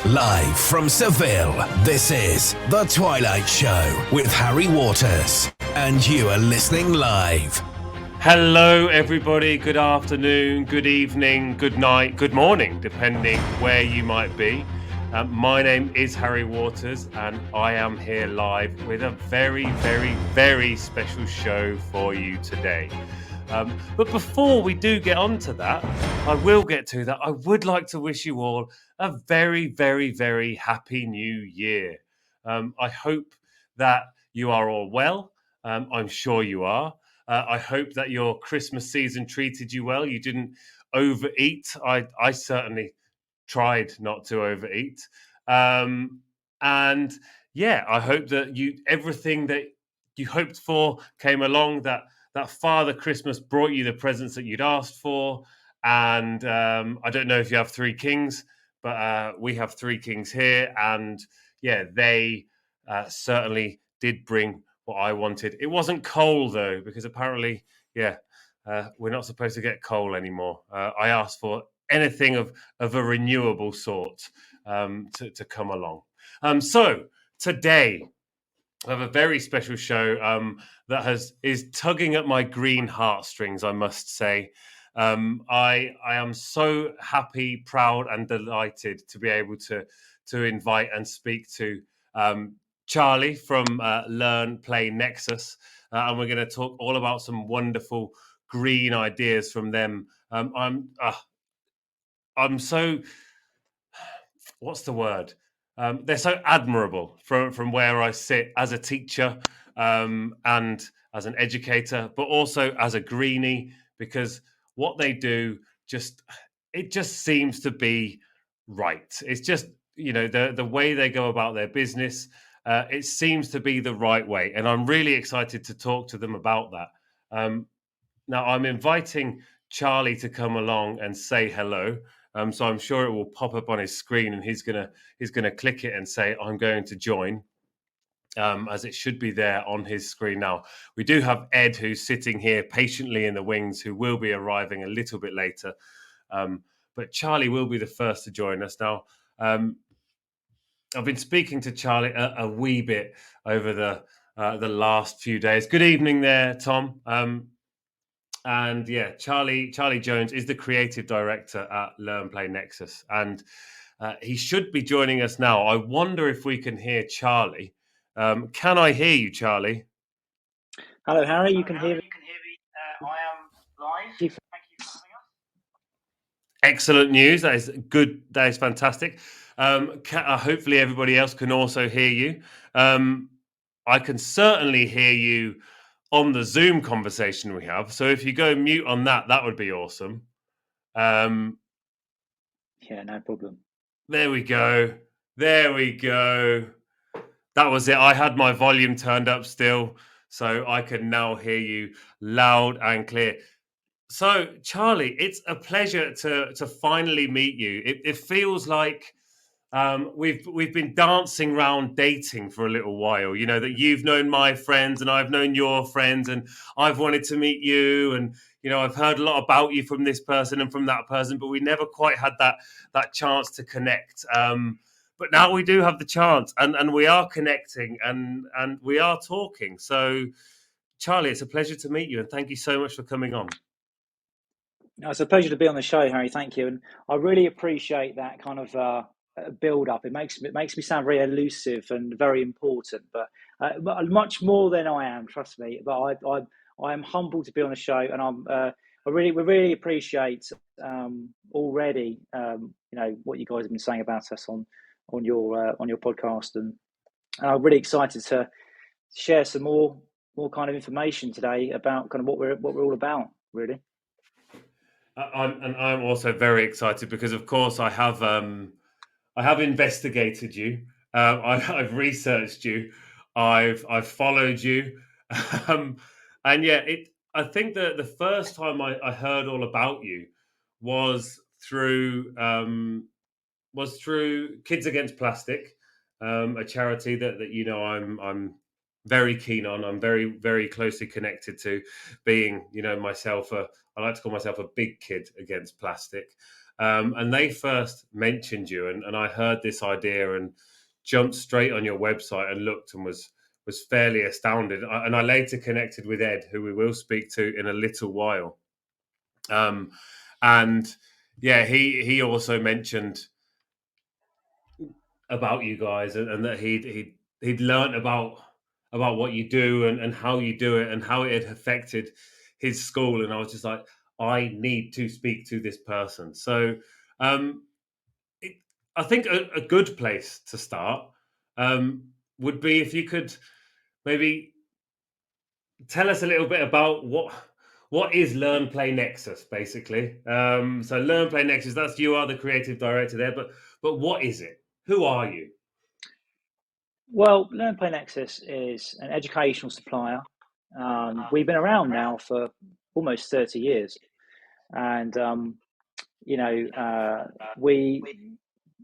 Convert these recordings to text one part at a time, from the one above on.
Live from Seville, this is The Twilight Show with Harry Waters. And you are listening live. Hello, everybody. Good afternoon, good evening, good night, good morning, depending where you might be. My name is Harry Waters, and I am here live with a very, very, very special show for you today. But before we do get on to that, I would like to wish you all a very, very, very happy new year. I hope that you are all well. I'm sure you are. I hope that your Christmas season treated you well. You didn't overeat. I certainly tried not to overeat. And yeah, I hope that everything that you hoped for came along, that Father Christmas brought you the presents that you'd asked for. And I don't know if you have three kings, but we have three kings here. And yeah, they certainly did bring what I wanted. It wasn't coal, though, because apparently, we're not supposed to get coal anymore. I asked for anything of a renewable sort to come along. So today, I have a very special show that is tugging at my green heartstrings, I must say. I am so happy, proud, and delighted to be able to invite and speak to Charlie from Learn Play Nexus, and we're going to talk all about some wonderful green ideas from them. I'm so, what's the word? They're so admirable from where I sit as a teacher and as an educator, but also as a greenie, because what they do just seems to be right. It's just, the way they go about their business, it seems to be the right way. And I'm really excited to talk to them about that. Now, I'm inviting Charlie to come along and say hello. So I'm sure it will pop up on his screen, and he's gonna click it and say, "I'm going to join," as it should be there on his screen now. We do have Ed, who's sitting here patiently in the wings, who will be arriving a little bit later. But Charlie will be the first to join us now. I've been speaking to Charlie a wee bit over the last few days. Good evening there, Tom. And yeah, Charlie Jones is the creative director at Learn Play Nexus, and he should be joining us now. I wonder if we can hear Charlie. Can I hear you, Charlie? Hello, Harry. You can hear me. I am live. Thank you for having us. Excellent news. That is good. That is fantastic. Hopefully, everybody else can also hear you. I can certainly hear you on the Zoom conversation we have. So if you go mute on that would be awesome. Yeah, no problem. There we go. That was it. I had my volume turned up still, so I can now hear you loud and clear. So, Charlie, it's a pleasure to finally meet you. It feels like we've been dancing around dating for a little while. You know, that you've known my friends and I've known your friends, and I've wanted to meet you, and I've heard a lot about you from this person and from that person, but we never quite had that chance to connect. But now we do have the chance, and we are connecting, and we are talking. So, Charlie, it's a pleasure to meet you, and thank you so much for coming on. It's a pleasure to be on the show, Harry. Thank you, and I really appreciate that kind of build up. It makes me sound very elusive and very important, but much more than I am. Trust me. But I am humbled to be on the show, and we really appreciate already what you guys have been saying about us on your podcast, and I'm really excited to share some more kind of information today about kind of what we're all about, really. I'm also very excited because, of course, I have investigated you. I've researched you. I've followed you, and yeah, I think that the first time I heard all about you was through Kids Against Plastic, a charity that I'm very keen on. I'm very, very closely connected to, being myself I like to call myself a big kid against plastic. and they first mentioned you, and I heard this idea and jumped straight on your website and looked and was fairly astounded. And I later connected with Edd, who we will speak to in a little while. And yeah, he also mentioned about you guys, and that he'd learned about what you do and how you do it and how it had affected his school. And I was just like, I need to speak to this person. So I think a good place to start would be if you could maybe tell us a little bit about what is Learn Play Nexus, basically. So Learn Play Nexus, that's you are the creative director there, but what is it? Who are you? Well, Learn Play Nexus is an educational supplier. We've been around now for almost 30 years, and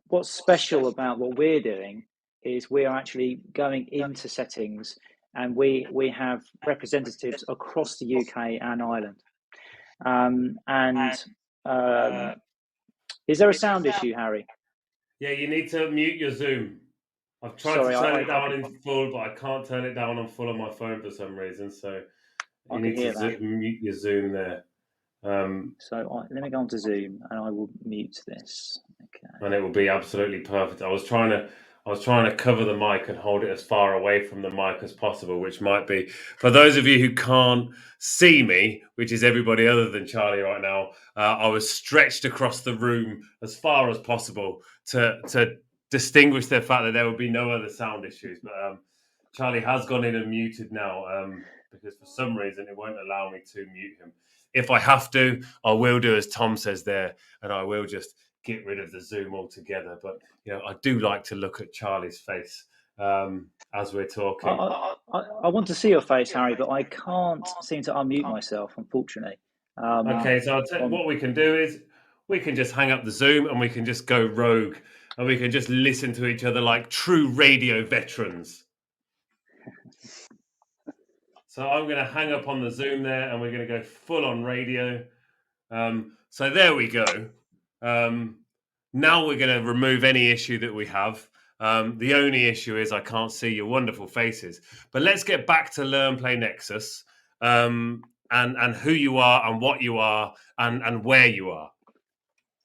what's special about what we're doing is we are actually going into settings, and we have representatives across the UK and Ireland. Is there a sound issue, Harry? Yeah, you need to mute your Zoom. I've tried Sorry, to turn it down in full, but I can't turn it down on full on my phone for some reason. So you need to mute your Zoom there. So let me go on to Zoom, and I will mute this. Okay. And it will be absolutely perfect. I was trying to cover the mic and hold it as far away from the mic as possible, which might be, for those of you who can't see me, which is everybody other than Charlie right now, I was stretched across the room as far as possible to distinguish the fact that there would be no other sound issues. But Charlie has gone in and muted now because for some reason it won't allow me to mute him. If I have to, I will do as Tom says there, and I will just get rid of the Zoom altogether. But I do like to look at Charlie's face as we're talking. I want to see your face, Harry, but I can't seem to unmute myself, unfortunately. Okay, so I'll tell you what we can do is we can just hang up the Zoom and we can just go rogue and we can just listen to each other like true radio veterans. So I'm going to hang up on the Zoom there and we're going to go full on radio. So there we go. Now we're going to remove any issue that we have. The only issue is I can't see your wonderful faces. But let's get back to Learn Play Nexus and who you are and what you are and where you are.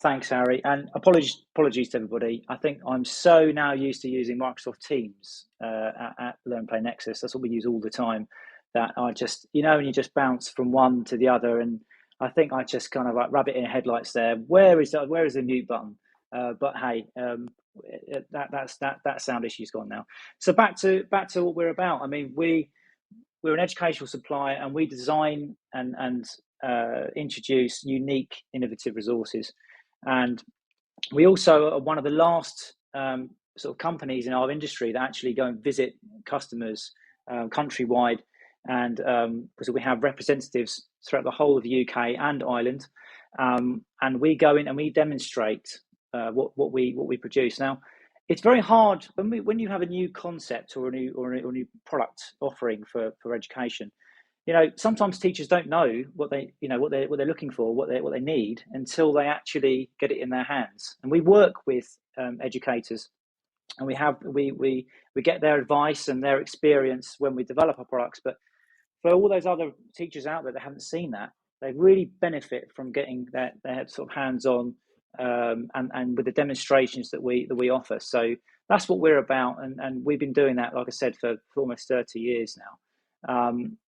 Thanks, Harry. And apologies to everybody. I think I'm so now used to using Microsoft Teams at Learn Play Nexus. That's what we use all the time. That I just, when you just bounce from one to the other, and I think I just kind of like rabbit in headlights there. Where is the mute button? But hey, that sound issue's gone now. So back to what we're about. I mean, we're an educational supplier, and we design and introduce unique, innovative resources. And we also are one of the last sort of companies in our industry that actually go and visit customers countrywide. And because we have representatives throughout the whole of the UK and Ireland, and we go in and we demonstrate what we produce. Now, it's very hard when you have a new concept or a new product offering for education. Sometimes teachers don't know what they're looking for, what they need until they actually get it in their hands. And we work with educators, and we get their advice and their experience when we develop our products. But for all those other teachers out there that haven't seen that, they really benefit from getting their sort of hands-on and with the demonstrations that we offer. So that's what we're about, and we've been doing that, like I said, for almost 30 years now.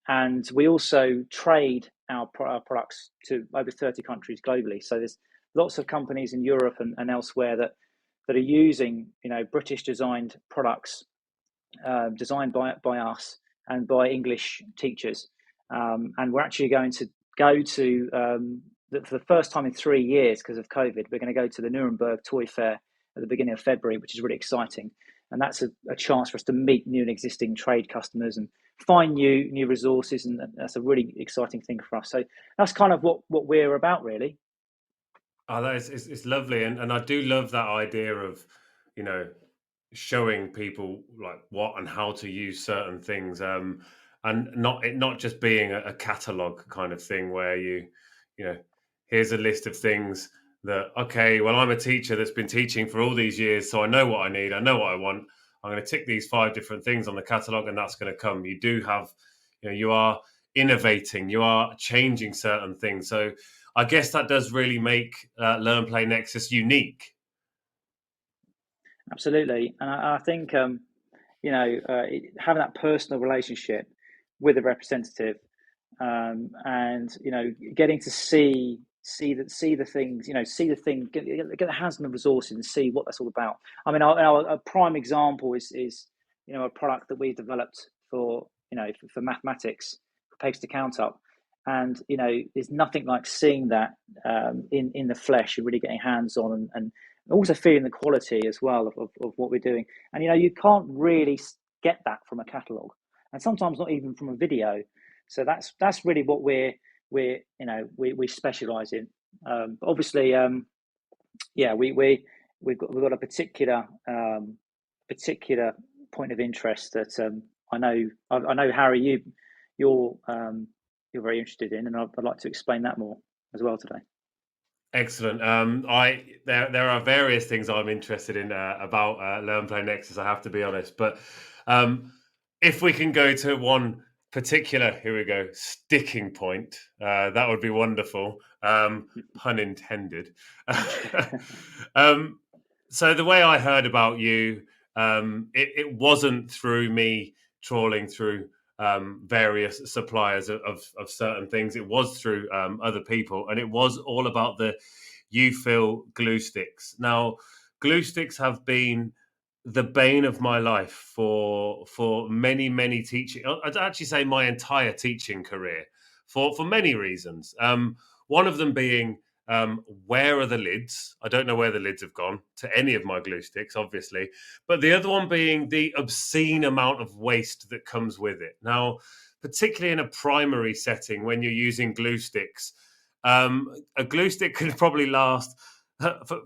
And we also trade our products to over 30 countries globally. So there's lots of companies in Europe and elsewhere that are using British designed products designed by us and by English teachers. And we're actually going to go to, for the first time in 3 years because of COVID, we're going to go to the Nuremberg Toy Fair at the beginning of February, which is really exciting. And that's a chance for us to meet new and existing trade customers and find new resources. And that's a really exciting thing for us. So that's kind of what we're about, really. Oh, it's lovely. And I do love that idea of, showing people like what and how to use certain things. And not just being a catalog kind of thing where you here's a list of things that, okay, well, I'm a teacher that's been teaching for all these years, so I know what I need, I know what I want. I'm going to tick these 5 different things on the catalogue, and that's going to come. You do have, you are innovating, you are changing certain things. So I guess that does really make Learn Play Nexus unique. Absolutely, and I think having that personal relationship with a representative, and getting to see the things, see the thing, get the hands on the resources and see what that's all about. I mean, a prime example is a product that we developed for for mathematics, for papers to count up, and there's nothing like seeing that in the flesh and really getting hands on and also feeling the quality as well of what we're doing. And you can't really get that from a catalogue, and sometimes not even from a video. So that's really what we specialize in. But obviously, we've got a particular point of interest that I know Harry, you're very interested in, and I'd like to explain that more as well today. Excellent. There are various things I'm interested in about Learn Play Nexus, I have to be honest. But if we can go to one particular, here we go, sticking point, that would be wonderful. Pun intended. So the way I heard about you, it wasn't through me trawling through various suppliers of certain things. It was through other people, and it was all about the UFill glue sticks. Now, glue sticks have been the bane of my life for many teaching. I'd actually say my entire teaching career for many reasons. One of them being, where are the lids? I don't know where the lids have gone to any of my glue sticks, obviously. But the other one being the obscene amount of waste that comes with it. Now, particularly in a primary setting, when you're using glue sticks, a glue stick could probably last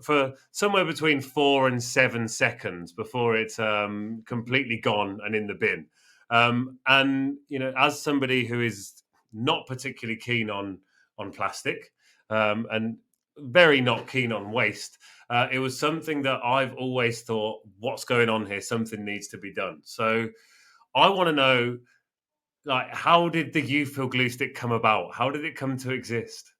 for somewhere between 4 and 7 seconds before it's completely gone and in the bin. And as somebody who is not particularly keen on plastic, and very not keen on waste, it was something that I've always thought, what's going on here? Something needs to be done. So I want to know, like, how did the UFill glue stick come about? How did it come to exist?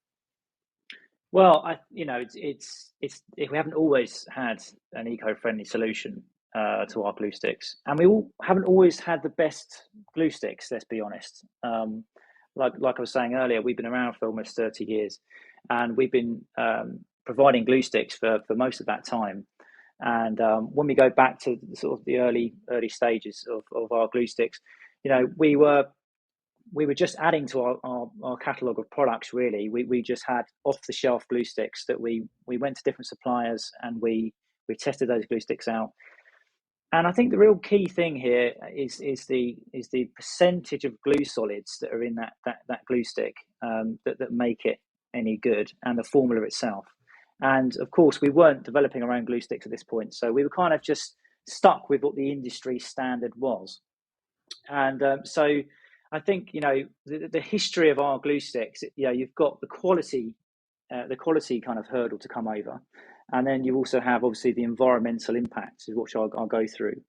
Well, it's we haven't always had an eco-friendly solution to our glue sticks, and we haven't always had the best glue sticks. Let's be honest. Like I was saying earlier, we've been around for almost 30 years, and we've been providing glue sticks for most of that time. And when we go back to sort of the early stages of our glue sticks, we were just adding to our catalogue of products. Really, we just had off the shelf glue sticks that we went to different suppliers and we tested those glue sticks out. And I think the real key thing here is the percentage of glue solids that are in that glue stick that make it any good, and the formula itself. And of course, we weren't developing our own glue sticks at this point, so we were kind of just stuck with what the industry standard was. And so I think the history of our glue sticks. You've got the quality kind of hurdle to come over, and then you also have obviously the environmental impacts, which I'll go through.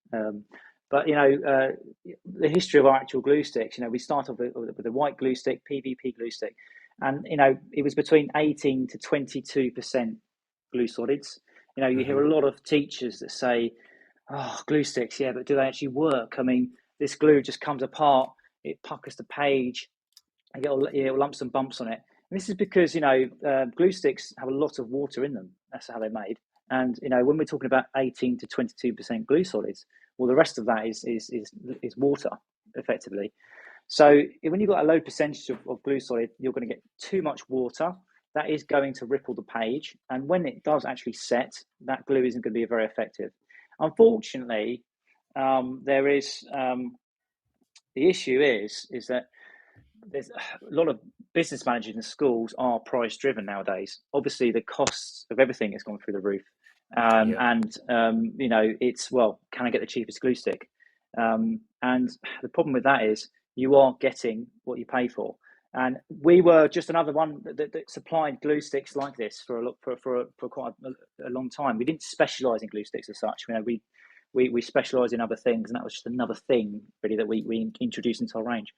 But the history of our actual glue sticks. We started with a white glue stick, PVP glue stick, and it was between 18 to 22% glue solids. You hear a lot of teachers that say, "Oh, glue sticks, yeah, but do they actually work? I mean, this glue just comes apart, it puckers the page, and you get lumps and bumps on it." And this is because glue sticks have a lot of water in them. That's how they're made. And when we're talking about 18 to 22% glue solids, well, the rest of that is water, effectively. So when you've got a low percentage of glue solid, you're going to get too much water. That is going to ripple the page, and when it does actually set, that glue isn't going to be very effective. Unfortunately, there is the issue is that there's a lot of business managers in schools are price driven nowadays. Obviously, the costs of everything has gone through the roof, and it's, well, can I get the cheapest glue stick? And the problem with that is you are getting what you pay for. And we were just another one that supplied glue sticks like this for quite a long time. We didn't specialise in glue sticks as such. We specialise in other things, and that was just another thing really that we introduced into our range.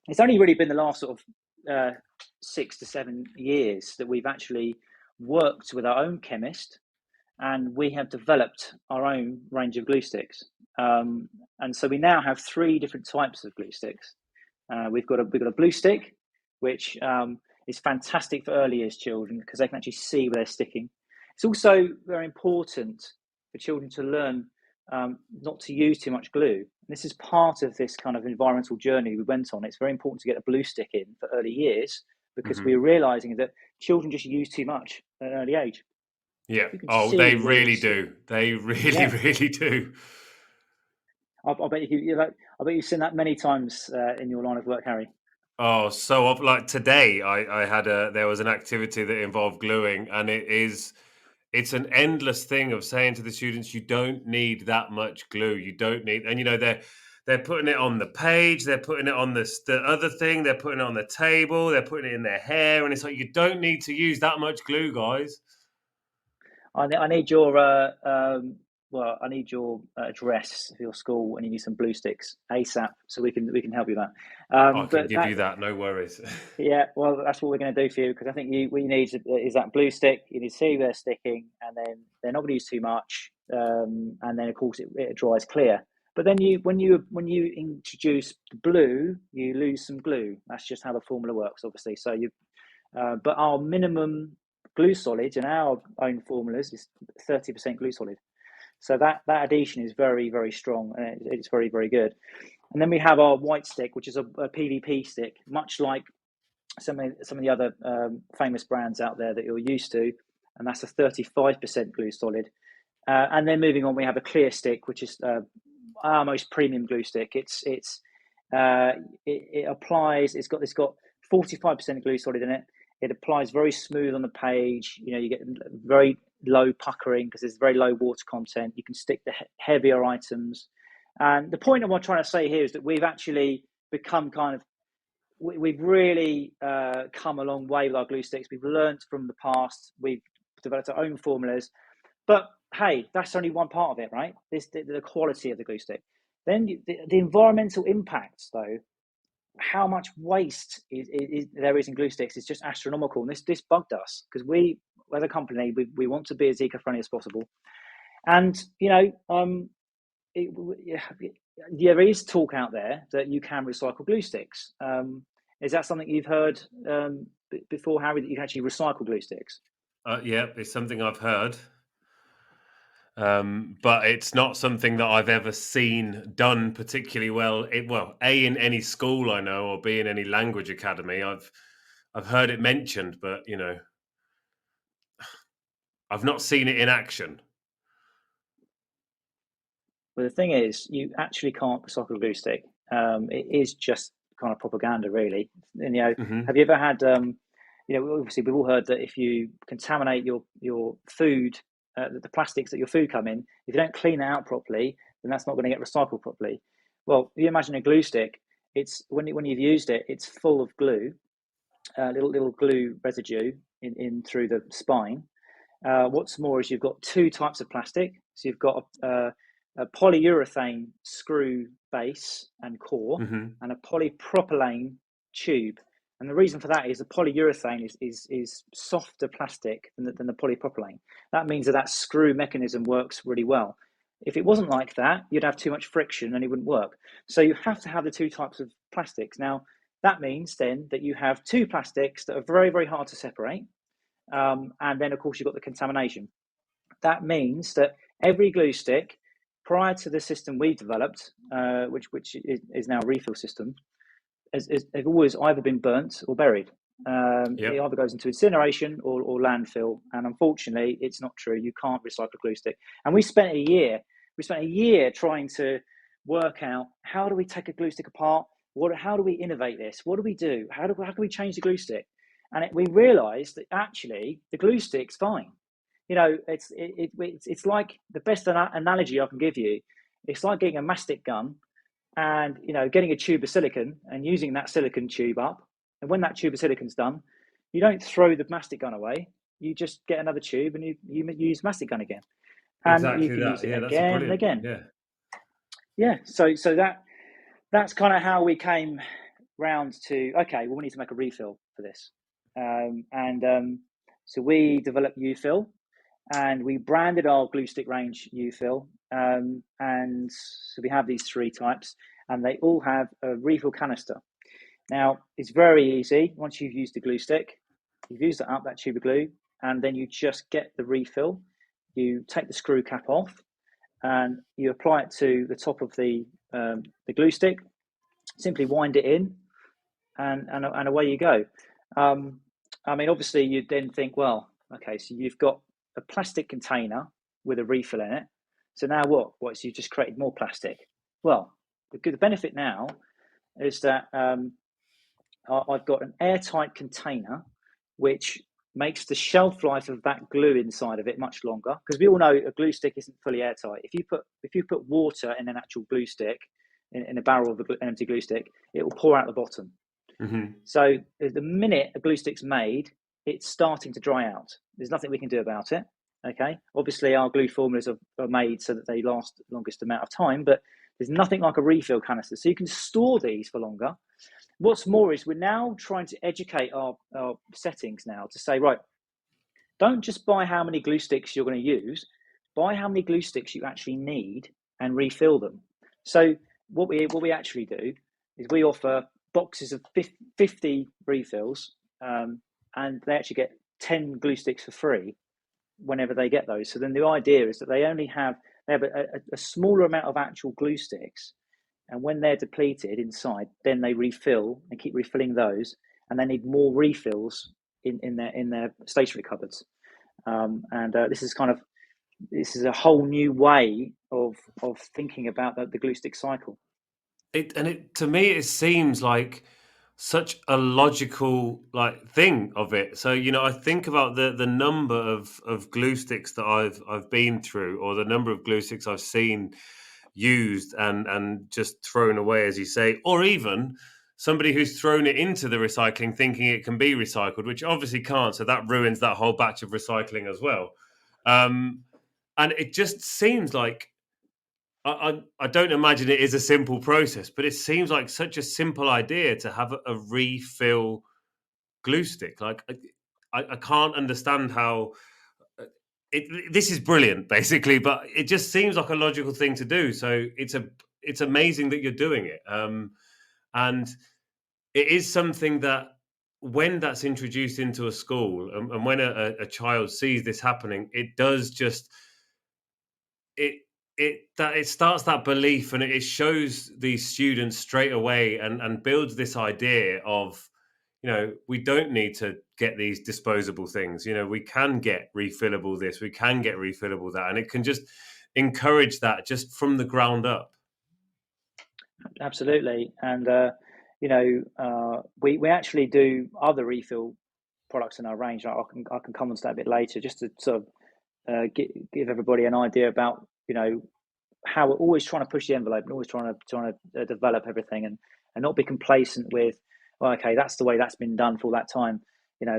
It's only really been the last sort of 6 to 7 years that we've actually worked with our own chemist, and we have developed our own range of glue sticks. And so we now have 3 different types of glue sticks. We've got a blue stick, which is fantastic for early years children because they can actually see where they're sticking. It's also very important for children to learn not to use too much glue. This is part of this kind of environmental journey we went on. It's very important to get a blue stick in for early years because we're realizing that children just use too much at an early age. Yeah. Oh, they really do. They really do. I bet you've seen that many times in your line of work, Harry. Oh, so like today, there was an activity that involved gluing, and it's an endless thing of saying to the students, you don't need that much glue. You don't need, and they're putting it on the page, they're putting it on the other thing, they're putting it on the table, they're putting it in their hair, and it's like, you don't need to use that much glue, guys. I need your I need your address of your school, and you need some blue sticks ASAP, so we can help you with that. I can give you that, no worries. Yeah, well, that's what we're going to do for you, because I think what you need is that blue stick. You need to see where they're sticking, and then they're not going to use too much, and then of course it dries clear. But then when you introduce the blue, you lose some glue. That's just how the formula works, obviously. So but our minimum glue solid in our own formulas is 30% glue solid. So that adhesion is very, very strong, and it's very, very good. And then we have our white stick, which is a PVP stick, much like some of the other famous brands out there that you're used to, and that's a 35% glue solid. And then moving on, we have a clear stick, which is our most premium glue stick. It applies. It's got 45% glue solid in it. It applies very smooth on the page. You get very low puckering because there's very low water content. You can stick the heavier items. And the point of what I'm trying to say here is that we've actually become we've really come a long way with our glue sticks. We've learned from the past. We've developed our own formulas. But hey, that's only one part of it, right? The quality of the glue stick. Then the environmental impacts, though, how much waste there is in glue sticks is just astronomical. And this bugged us because we, as a company, we want to be as eco-friendly as possible. And, there is talk out there that you can recycle glue sticks. Is that something you've heard before, Harry, that you can actually recycle glue sticks? Yeah, it's something I've heard. But it's not something that I've ever seen done particularly well. A, in any school I know, or B, in any language academy. I've heard it mentioned, but I've not seen it in action. Well, the thing is, you actually can't recycle a glue stick. It is just kind of propaganda, really. And have you ever had? Obviously, we've all heard that if you contaminate your food, the plastics that your food come in, if you don't clean it out properly, then that's not going to get recycled properly. Well, if you imagine a glue stick, it's when you've used it, it's full of glue, little glue residue in through the spine. What's more is you've got 2 types of plastic. So you've got a polyurethane screw base and core, and a polypropylene tube. And the reason for that is the polyurethane is softer plastic than the polypropylene. That means that screw mechanism works really well. If it wasn't like that, you'd have too much friction and it wouldn't work. So you have to have the 2 types of plastics. Now, that means then that you have 2 plastics that are very, very hard to separate. And then, of course, you've got the contamination. That means that every glue stick, prior to the system we developed, which is now a refill system, have always either been burnt or buried. It either goes into incineration or landfill. And unfortunately, it's not true. You can't recycle a glue stick. And we spent a year trying to work out, how do we take a glue stick apart? How do we innovate this? What do we do? How can we change the glue stick? And we realized that actually the glue stick's fine. It's like, the best analogy I can give you, it's like getting a mastic gun and getting a tube of silicon and using that silicon tube up. And when that tube of silicon's done, you don't throw the mastic gun away. You just get another tube and you use mastic gun again, and you Exactly can use that. it Yeah, that's a again and brilliant. again. Yeah. So that's kind of how we came round to, okay, well, we need to make a refill for this, so we developed UFill, and we branded our glue stick range UFill, and so we have these 3 types, and they all have a refill canister. Now, it's very easy. Once you've used the glue stick, you've used it up, that tube of glue, and then you just get the refill. You take the screw cap off, and you apply it to the top of the glue stick. Simply wind it in, and away you go. I mean, obviously, you'd then think, well, okay, so you've got a plastic container with a refill in it. So now what? So you've just created more plastic. Well, the benefit now is that I've got an airtight container, which makes the shelf life of that glue inside of it much longer. Because we all know a glue stick isn't fully airtight. If you put water in an actual glue stick, in a barrel of an empty glue stick, it will pour out the bottom. Mm-hmm. So the minute a glue stick's made, it's starting to dry out. There's nothing we can do about it. Okay. Obviously, our glue formulas are made so that they last the longest amount of time, but there's nothing like a refill canister. So you can store these for longer. What's more is we're now trying to educate our settings now to say, right, don't just buy how many glue sticks you're going to use, buy how many glue sticks you actually need and refill them. So what we actually do is we offer boxes of 50 refills, and they actually get 10 glue sticks for free whenever they get those. So then the idea is that they have a smaller amount of actual glue sticks, and when they're depleted inside, then they refill and keep refilling those, and they need more refills in their stationary cupboards. This is a whole new way of thinking about the glue stick cycle. To me, it seems like such a logical thing of it. So I think about the number of glue sticks that I've been through, or the number of glue sticks I've seen used and just thrown away, as you say, or even somebody who's thrown it into the recycling thinking it can be recycled, which obviously can't. So that ruins that whole batch of recycling as well. And it just seems like, I don't imagine it is a simple process, but it seems like such a simple idea to have a refill glue stick. Like, I can't understand how this is brilliant, basically, but it just seems like a logical thing to do. So it's amazing that you're doing it, and it is something that when that's introduced into a school, and when a child sees this happening, it does just it starts that belief, and it shows these students straight away, and builds this idea of, we don't need to get these disposable things. We can get refillable this, we can get refillable that, and it can just encourage that just from the ground up. Absolutely. And we actually do other refill products in our range. I can come on to that a bit later, just to sort of give everybody an idea about how we're always trying to push the envelope and always trying to develop everything, and not be complacent with, well, okay, that's the way that's been done for all that time.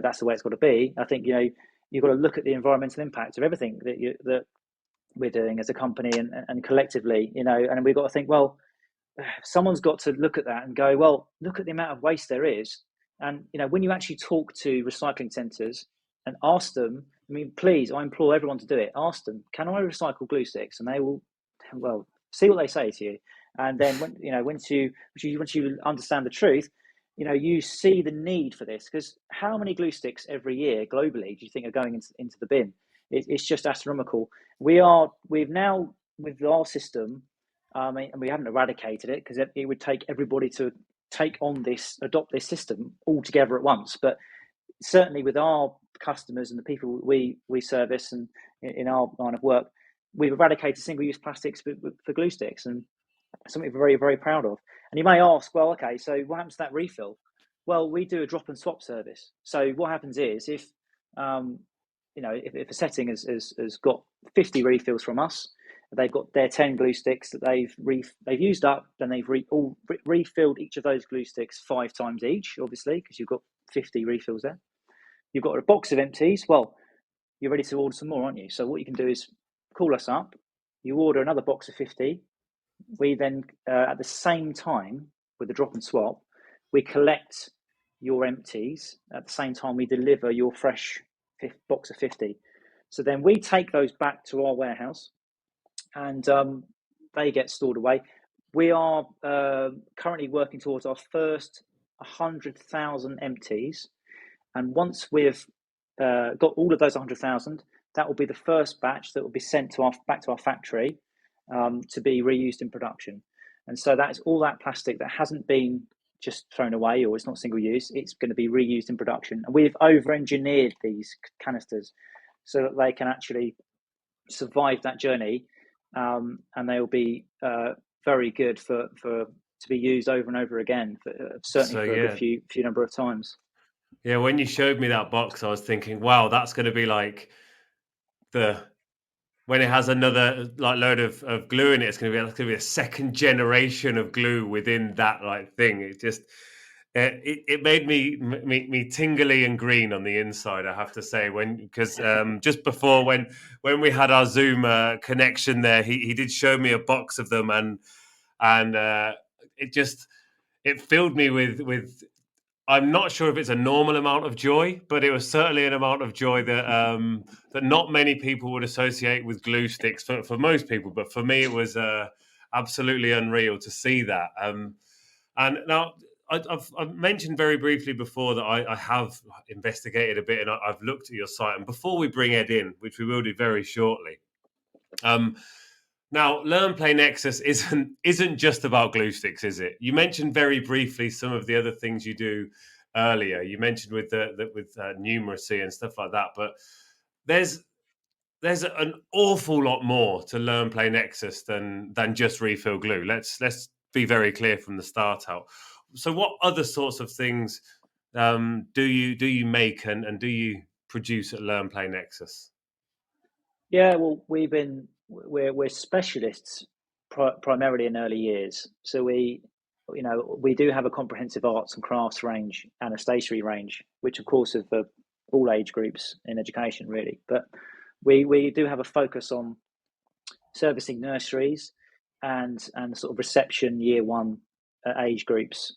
That's the way it's got to be. I think you've got to look at the environmental impact of everything that we're doing as a company and collectively. And we've got to think, well, someone's got to look at that and go, well, look at the amount of waste there is. And when you actually talk to recycling centres and ask them, I mean, please, I implore everyone to do it. Ask them, can I recycle glue sticks? And they will, well, see what they say to you. And then once you understand the truth, you see the need for this, because how many glue sticks every year globally do you think are going into the bin? It's just astronomical. We've now, with our system, and we haven't eradicated it, because it would take everybody to adopt this system all together at once. But certainly with our customers and the people we service, and in our line of work, we've eradicated single-use plastics for glue sticks, and something we're very, very proud of. And you may ask, well, okay, so what happens to that refill? Well, we do a drop and swap service. So what happens is, if a setting has got 50 refills from us, They've got their 10 glue sticks that they've used up. Then they've refilled each of those glue sticks 5 times each, obviously, because you've got 50 refills there. You've got a box of empties. Well, you're ready to order some more, aren't you? So what you can do is call us up. You order another box of 50. We then, at the same time, with the drop and swap, we collect your empties. At the same time, we deliver your fresh box of 50. So then we take those back to our warehouse, and they get stored away. We are currently working towards our first 100,000 empties, and once we've got all of those 100,000, that will be the first batch that will be sent back to our factory to be reused in production. And so that's all that plastic that hasn't been just thrown away, or it's not single use. It's going to be reused in production, and we've over-engineered these canisters so that they can actually survive that journey, and they will be very good to be used over and over again, certainly for a good few number of times. Yeah, when you showed me that box, I was thinking, wow, that's going to be like when it has another like load of glue in it, it's going to be a second generation of glue within that like thing. It just it made me tingly and green on the inside, I have to say, because just before when we had our Zoom connection there, he did show me a box of them, and it filled me with I'm not sure if it's a normal amount of joy, but it was certainly an amount of joy that that not many people would associate with glue sticks for most people. But for me, it was absolutely unreal to see that. And now I've mentioned very briefly before that I have investigated a bit, and I've looked at your site. And before we bring Ed in, which we will do very shortly, now, Learn Play Nexus isn't just about glue sticks, is it? You mentioned very briefly some of the other things you do earlier. You mentioned with numeracy and stuff like that, but there's an awful lot more to Learn Play Nexus than just refill glue. Let's be very clear from the start out. So, what other sorts of things do you make and do you produce at Learn Play Nexus? Yeah, well, we're specialists primarily in early years. So we do have a comprehensive arts and crafts range and a stationery range, which of course are for all age groups in education, really. But we do have a focus on servicing nurseries and sort of reception year one age groups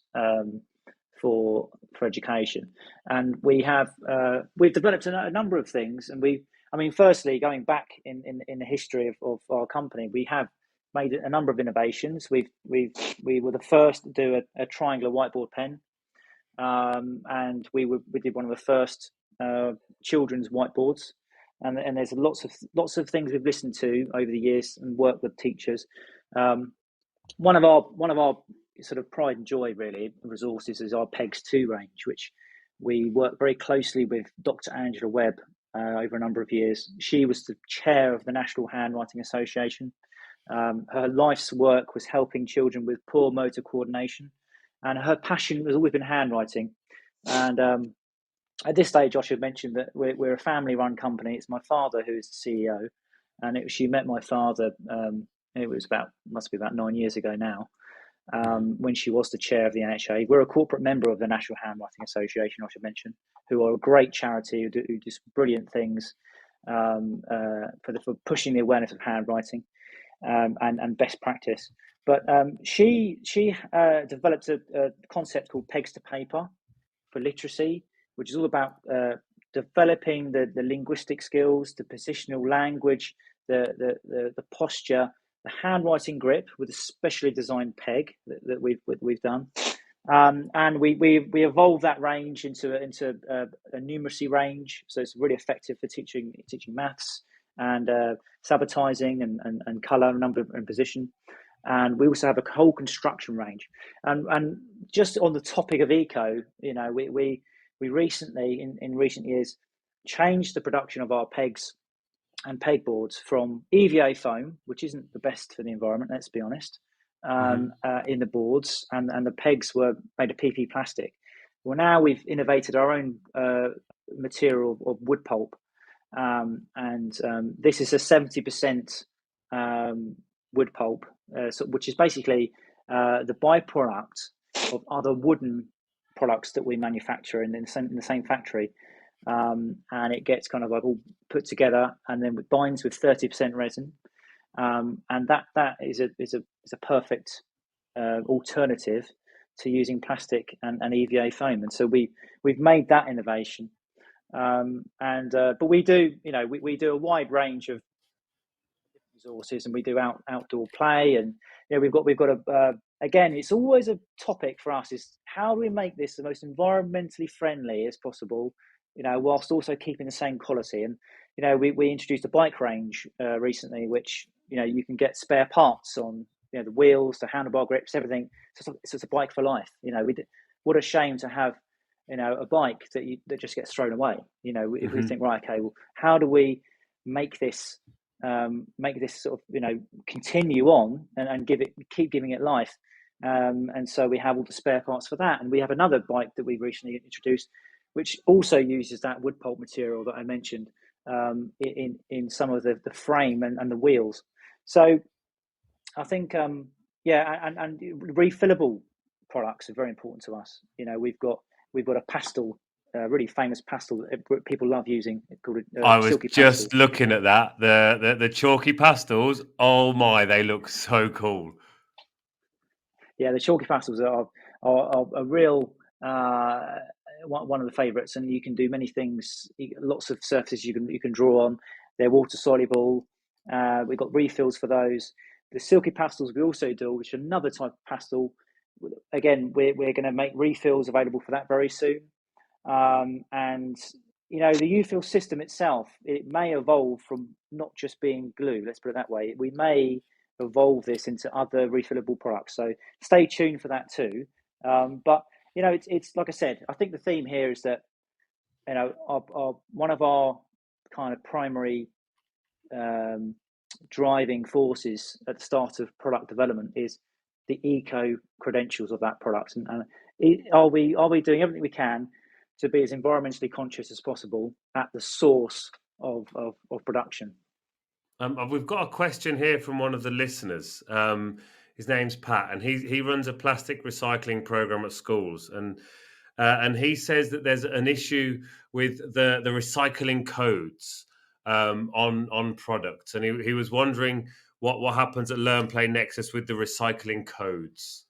for education. And we've developed a number of things, and firstly, going back in the history of our company, we have made a number of innovations. We were the first to do a triangular whiteboard pen, and we did one of the first children's whiteboards. And there's lots of things we've listened to over the years and worked with teachers. One of our sort of pride and joy, really, resources is our PEGS 2 range, which we work very closely with Dr. Angela Webb over a number of years. She was the chair of the National Handwriting Association. Her life's work was helping children with poor motor coordination, and her passion has always been handwriting. And at this stage, I should mention that we're a family-run company. It's my father who is the CEO, and she met my father. It must be about 9 years ago now, when she was the chair of the NHA. We're a corporate member of the National Handwriting Association, I should mention, who are a great charity who do just brilliant things for pushing the awareness of handwriting and best practice. But she developed a concept called Pegs to Paper for literacy, which is all about developing the linguistic skills, the positional language, the posture, the handwriting grip with a specially designed peg that we've done, and we evolved that range into a numeracy range, so it's really effective for teaching maths and sabotaging and colour, number and position. And we also have a whole construction range. And just on the topic of eco, we recently, in recent years, changed the production of our pegs and pegboards from EVA foam, which isn't the best for the environment, let's be honest, in the boards, and the pegs were made of PP plastic. Well, now we've innovated our own material of wood pulp, and this is a 70% wood pulp, which is basically the byproduct of other wooden products that we manufacture in the same factory, and it gets kind of like all put together, and then it binds with 30% resin, and that is a perfect alternative to using plastic and EVA foam. And so we've made that innovation, but we do we do a wide range of resources, and we do outdoor play, and we've got a again, it's always a topic for us, is how do we make this the most environmentally friendly as possible, whilst also keeping the same quality. And we introduced a bike range recently, which you can get spare parts on the wheels, the handlebar grips, everything. So it's a bike for life. What a shame to have a bike that just gets thrown away. If we think, right, okay, well, how do we make this sort of continue on and keep giving it life, and so we have all the spare parts for that. And we have another bike that we recently introduced, which also uses that wood pulp material that I mentioned in some of the frame and the wheels. So I think and refillable products are very important to us. We've got a pastel, really famous pastel that people love using, called I was silky just pastel. looking at that, the chalky pastels. Oh my, they look so cool. Yeah, the chalky pastels are a real one of the favourites, and you can do many things. Lots of surfaces you can draw on. They're water soluble. We've got refills for those. The silky pastels we also do, which is another type of pastel. Again, we're going to make refills available for that very soon. And the UFill system itself, it may evolve from not just being glue. Let's put it that way. We may evolve this into other refillable products. So stay tuned for that too. But it's like I said, I think the theme here is that one of our kind of primary driving forces at the start of product development is the eco credentials of that product, and are we doing everything we can to be as environmentally conscious as possible at the source of production. We've got a question here from one of the listeners. His name's Pat, and he runs a plastic recycling program at schools, and he says that there's an issue with the recycling codes on products, and he was wondering what happens at Learn Play Nexus with the recycling codes.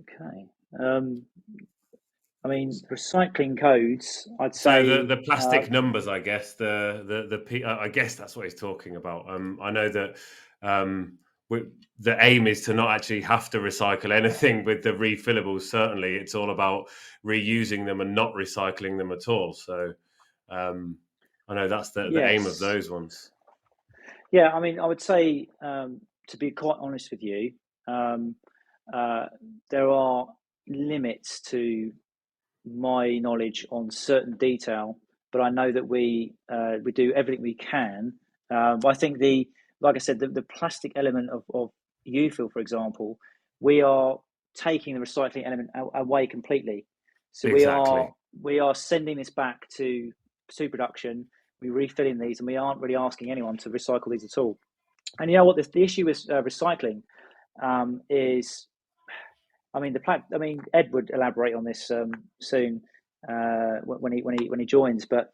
Okay. I mean, recycling codes, I'd say. So the plastic numbers, I guess, I guess that's what he's talking about. I know that the aim is to not actually have to recycle anything with the refillables. Certainly, it's all about reusing them and not recycling them at all. So I know that's the aim of those ones. Yeah, I mean, I would say, to be quite honest with you, there are limits to my knowledge on certain detail, but I know that we do everything we can. But I think like I said, the plastic element of UFill, for example, we are taking the recycling element away completely. So exactly. we are sending this back to production. We're refilling these, and we aren't really asking anyone to recycle these at all. And you know what? The issue with recycling is, I mean, Edd would elaborate on this soon when he joins. But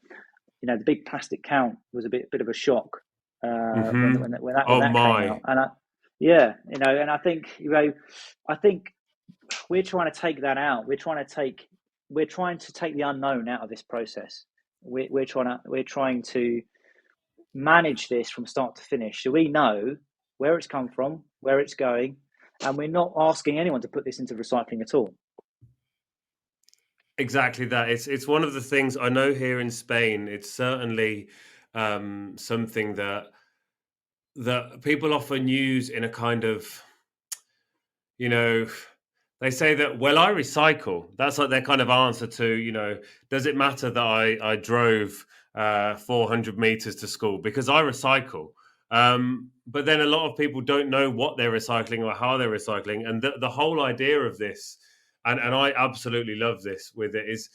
the big plastic count was a bit of a shock when that came out. And and I think we're trying to take that out. We're trying to take the unknown out of this process. We're trying to manage this from start to finish, so we know where it's come from, where it's going. And we're not asking anyone to put this into recycling at all. Exactly that. It's one of the things I know here in Spain. It's certainly something that people often use in a kind of, they say that, well, I recycle. That's like their kind of answer to, does it matter that I drove 400 meters to school because I recycle? But then a lot of people don't know what they're recycling or how they're recycling. And the whole idea of this, and I absolutely love this with it, is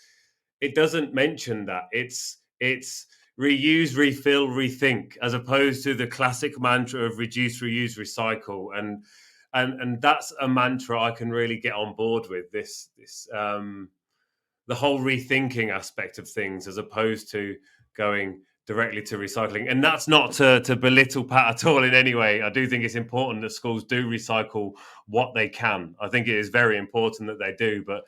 it doesn't mention that. It's reuse, refill, rethink, as opposed to the classic mantra of reduce, reuse, recycle. And that's a mantra I can really get on board with. This the whole rethinking aspect of things, as opposed to going directly to recycling. And that's not to belittle Pat at all in any way. I do think it's important that schools do recycle what they can. I think it is very important that they do. But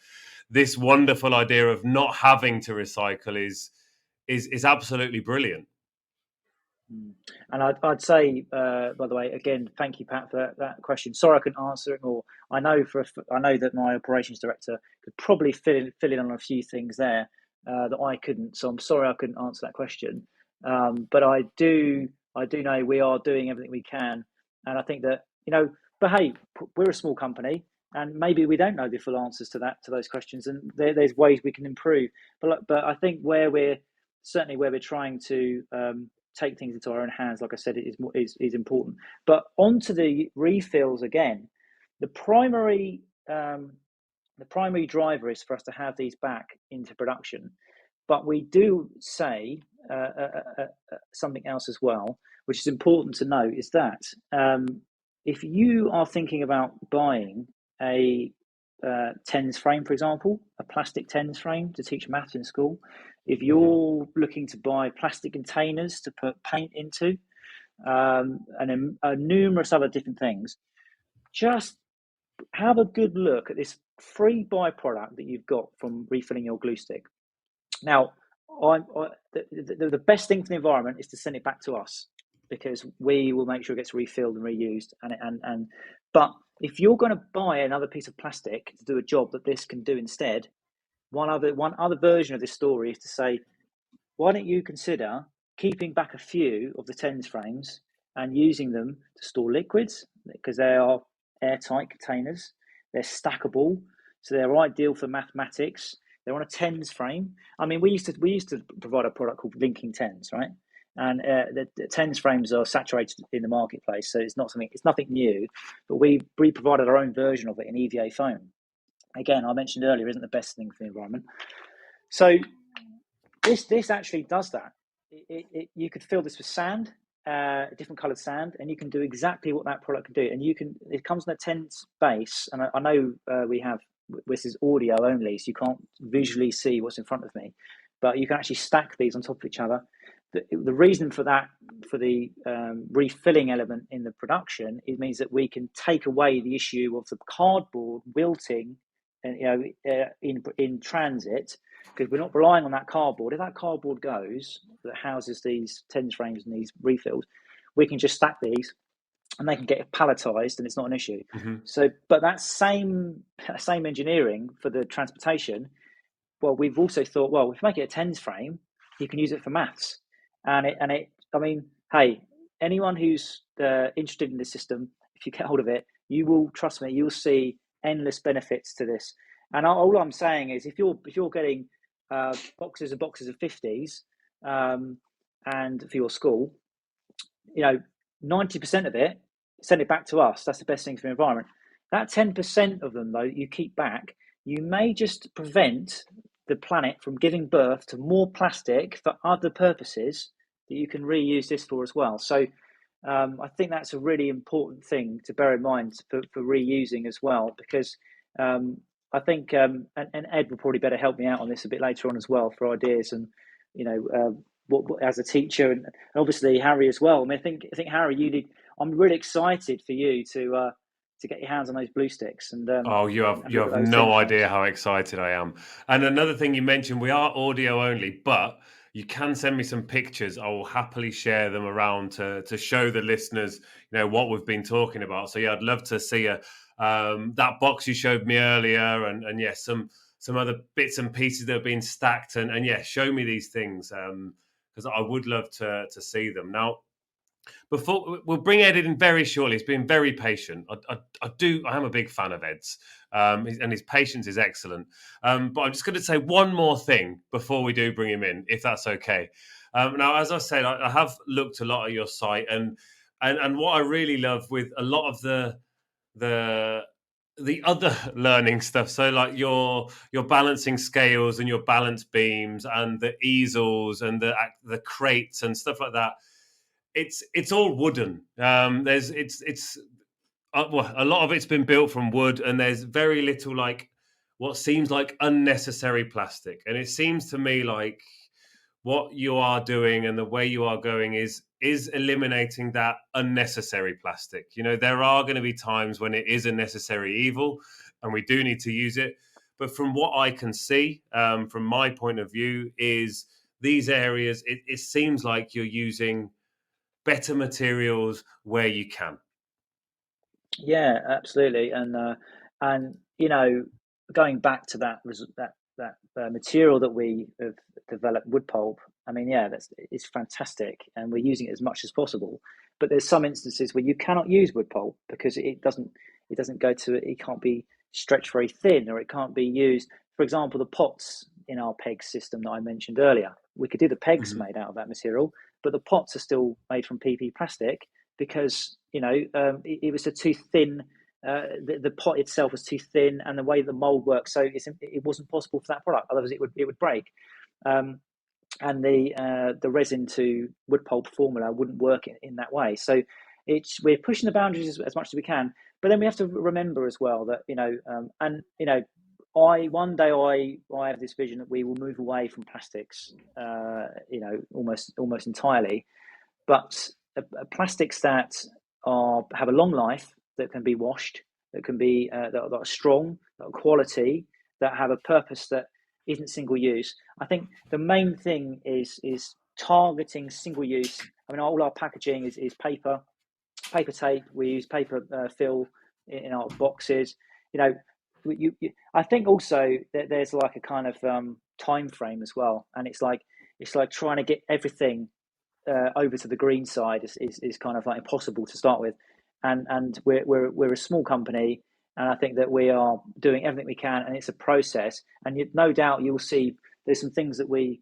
this wonderful idea of not having to recycle is absolutely brilliant. And I'd say, by the way, again, thank you, Pat, for that question. Sorry I couldn't answer it more. I know that my operations director could probably fill in on a few things there that I couldn't. So I'm sorry I couldn't answer that question. But I do know we are doing everything we can, and I think that But hey, we're a small company, and maybe we don't know the full answers to those questions, and there's ways we can improve. But I think where we're trying to take things into our own hands, like I said, it is important. But onto the refills again, the primary driver is for us to have these back into production. But we do say something else as well, which is important to note, is that if you are thinking about buying a TENS frame, for example, a plastic TENS frame to teach maths in school, if you're looking to buy plastic containers to put paint into, and numerous other different things, just have a good look at this free byproduct that you've got from refilling your glue stick. Now, the best thing for the environment is to send it back to us, because we will make sure it gets refilled and reused. But if you're going to buy another piece of plastic to do a job that this can do instead, one other version of this story is to say, why don't you consider keeping back a few of the TENS frames and using them to store liquids, because they are airtight containers, they're stackable, so they're ideal for mathematics. They're on a TENS frame. I mean, we used to provide a product called linking TENS, right? And the TENS frames are saturated in the marketplace, so it's nothing new. But we provided our own version of it in EVA foam. Again, I mentioned earlier, isn't the best thing for the environment. So this actually does that. You could fill this with sand, different coloured sand, and you can do exactly what that product can do. And it comes in a TENS base, and I know this is audio only, so you can't visually see what's in front of me, but you can actually stack these on top of each other. The reason for that, for the refilling element in the production, it means that we can take away the issue of the cardboard wilting, in transit, because we're not relying on that cardboard. If that cardboard goes, that houses these TENS frames and these refills, we can just stack these, and they can get palletized, and it's not an issue. So, but that same engineering for the transportation, well, we've also thought, well, if you make it a TENS frame, you can use it for maths, and I mean, hey, anyone who's interested in this system, if you get hold of it, you will, trust me, you'll see endless benefits to this. And all I'm saying is, if you're getting boxes and boxes of 50s, and for your school, 90% of it, send it back to us. That's the best thing for the environment. That 10% of them, though, you keep back, you may just prevent the planet from giving birth to more plastic for other purposes that you can reuse this for as well. So I think that's a really important thing to bear in mind for reusing as well, because I think, and Ed will probably better help me out on this a bit later on as well, for ideas, and what as a teacher, and obviously Harry as well. I mean, I think Harry, I'm really excited for you to get your hands on those blue sticks. And you have no idea how excited I am. And another thing you mentioned, we are audio only, but you can send me some pictures. I will happily share them around to show the listeners, what we've been talking about. So yeah, I'd love to see that box you showed me earlier, and yes, some other bits and pieces that have been stacked, and yeah, show me these things, because I would love to see them. Now, before we'll bring Ed in very shortly. He's been very patient. I am a big fan of Ed's, and his patience is excellent. But I'm just going to say one more thing before we do bring him in, if that's okay. Now, as I said, I have looked a lot at your site, and what I really love with a lot of the the other learning stuff, so like your balancing scales and your balance beams and the easels and the crates and stuff like that, it's all wooden. It's well, a lot of it's been built from wood, and there's very little like what seems like unnecessary plastic. And it seems to me like what you are doing and the way you are going is eliminating that unnecessary plastic. You know, there are going to be times when it is a necessary evil and we do need to use it. But from what I can see, from my point of view, is these areas, it seems like you're using better materials where you can. Yeah, absolutely. And you know, going back to that material that we have developed, wood pulp. I mean, yeah, it's fantastic, and we're using it as much as possible. But there's some instances where you cannot use wood pulp because it doesn't go to it can't be stretched very thin, or it can't be used. For example, the pots in our peg system that I mentioned earlier, we could do the pegs Mhm. made out of that material, but the pots are still made from PP plastic because it was a too thin. The pot itself was too thin, and the way the mold works, so it wasn't possible for that product. Otherwise, it would break. Um, and the resin to wood pulp formula wouldn't work in that way. So we're pushing the boundaries as much as we can, but then we have to remember as well that one day I have this vision that we will move away from plastics, almost entirely, but plastics that have a long life, that can be washed, that can be that are strong, that are quality, that have a purpose that isn't single use. I think the main thing is targeting single use. I mean, all our packaging is paper tape. We use paper fill in our boxes. I think also that there's like a kind of time frame as well, and it's like trying to get everything over to the green side is kind of like impossible to start with, and we're a small company, and I think that we are doing everything we can, and it's a process, and no doubt you'll see there's some things that we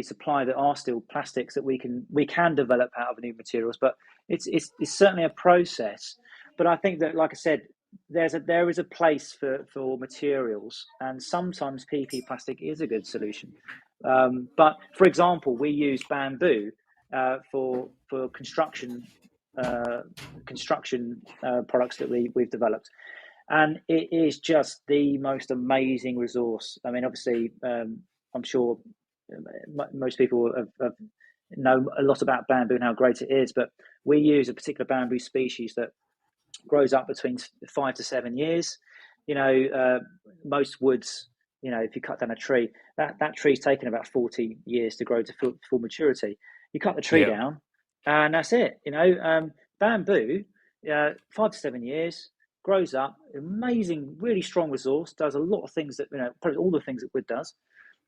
supply that are still plastics that we can develop out of new materials, but it's certainly a process. But I think that, like I said, there is a place for materials, and sometimes PP plastic is a good solution. But for example, we use bamboo for construction products that we've developed, and it is just the most amazing resource. I mean, obviously, I'm sure most people know a lot about bamboo and how great it is, but we use a particular bamboo species that grows up between 5 to 7 years. Most woods, if you cut down a tree, that tree's taken about 40 years to grow to full maturity. You cut the tree Yeah. down, and that's it. Bamboo, 5 to 7 years, grows up, amazing, really strong resource, does a lot of things that, probably all the things that wood does.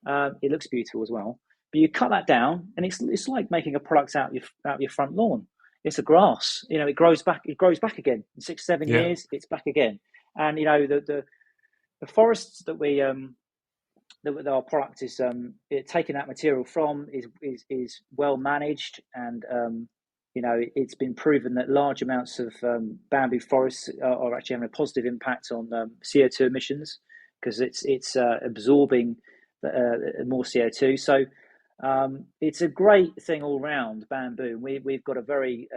It looks beautiful as well. But you cut that down, and it's like making a product out of your front lawn. It's a grass. It grows back. It grows back again in 6, 7 Yeah. years. It's back again. And the forests that we that our product is taking that material from is well managed, and it's been proven that large amounts of bamboo forests are actually having a positive impact on CO2 emissions, because it's absorbing more CO2. So it's a great thing all round, bamboo. We've got a very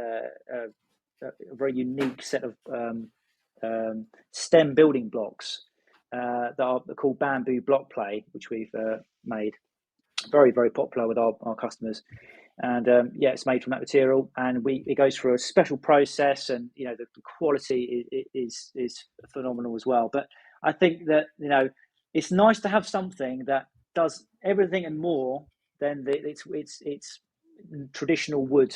unique set of stem building blocks that are called bamboo block play, which we've made very, very popular with our customers. And it's made from that material, and it goes through a special process, and the quality is phenomenal as well. But I think that it's nice to have something that does everything and more than its traditional wood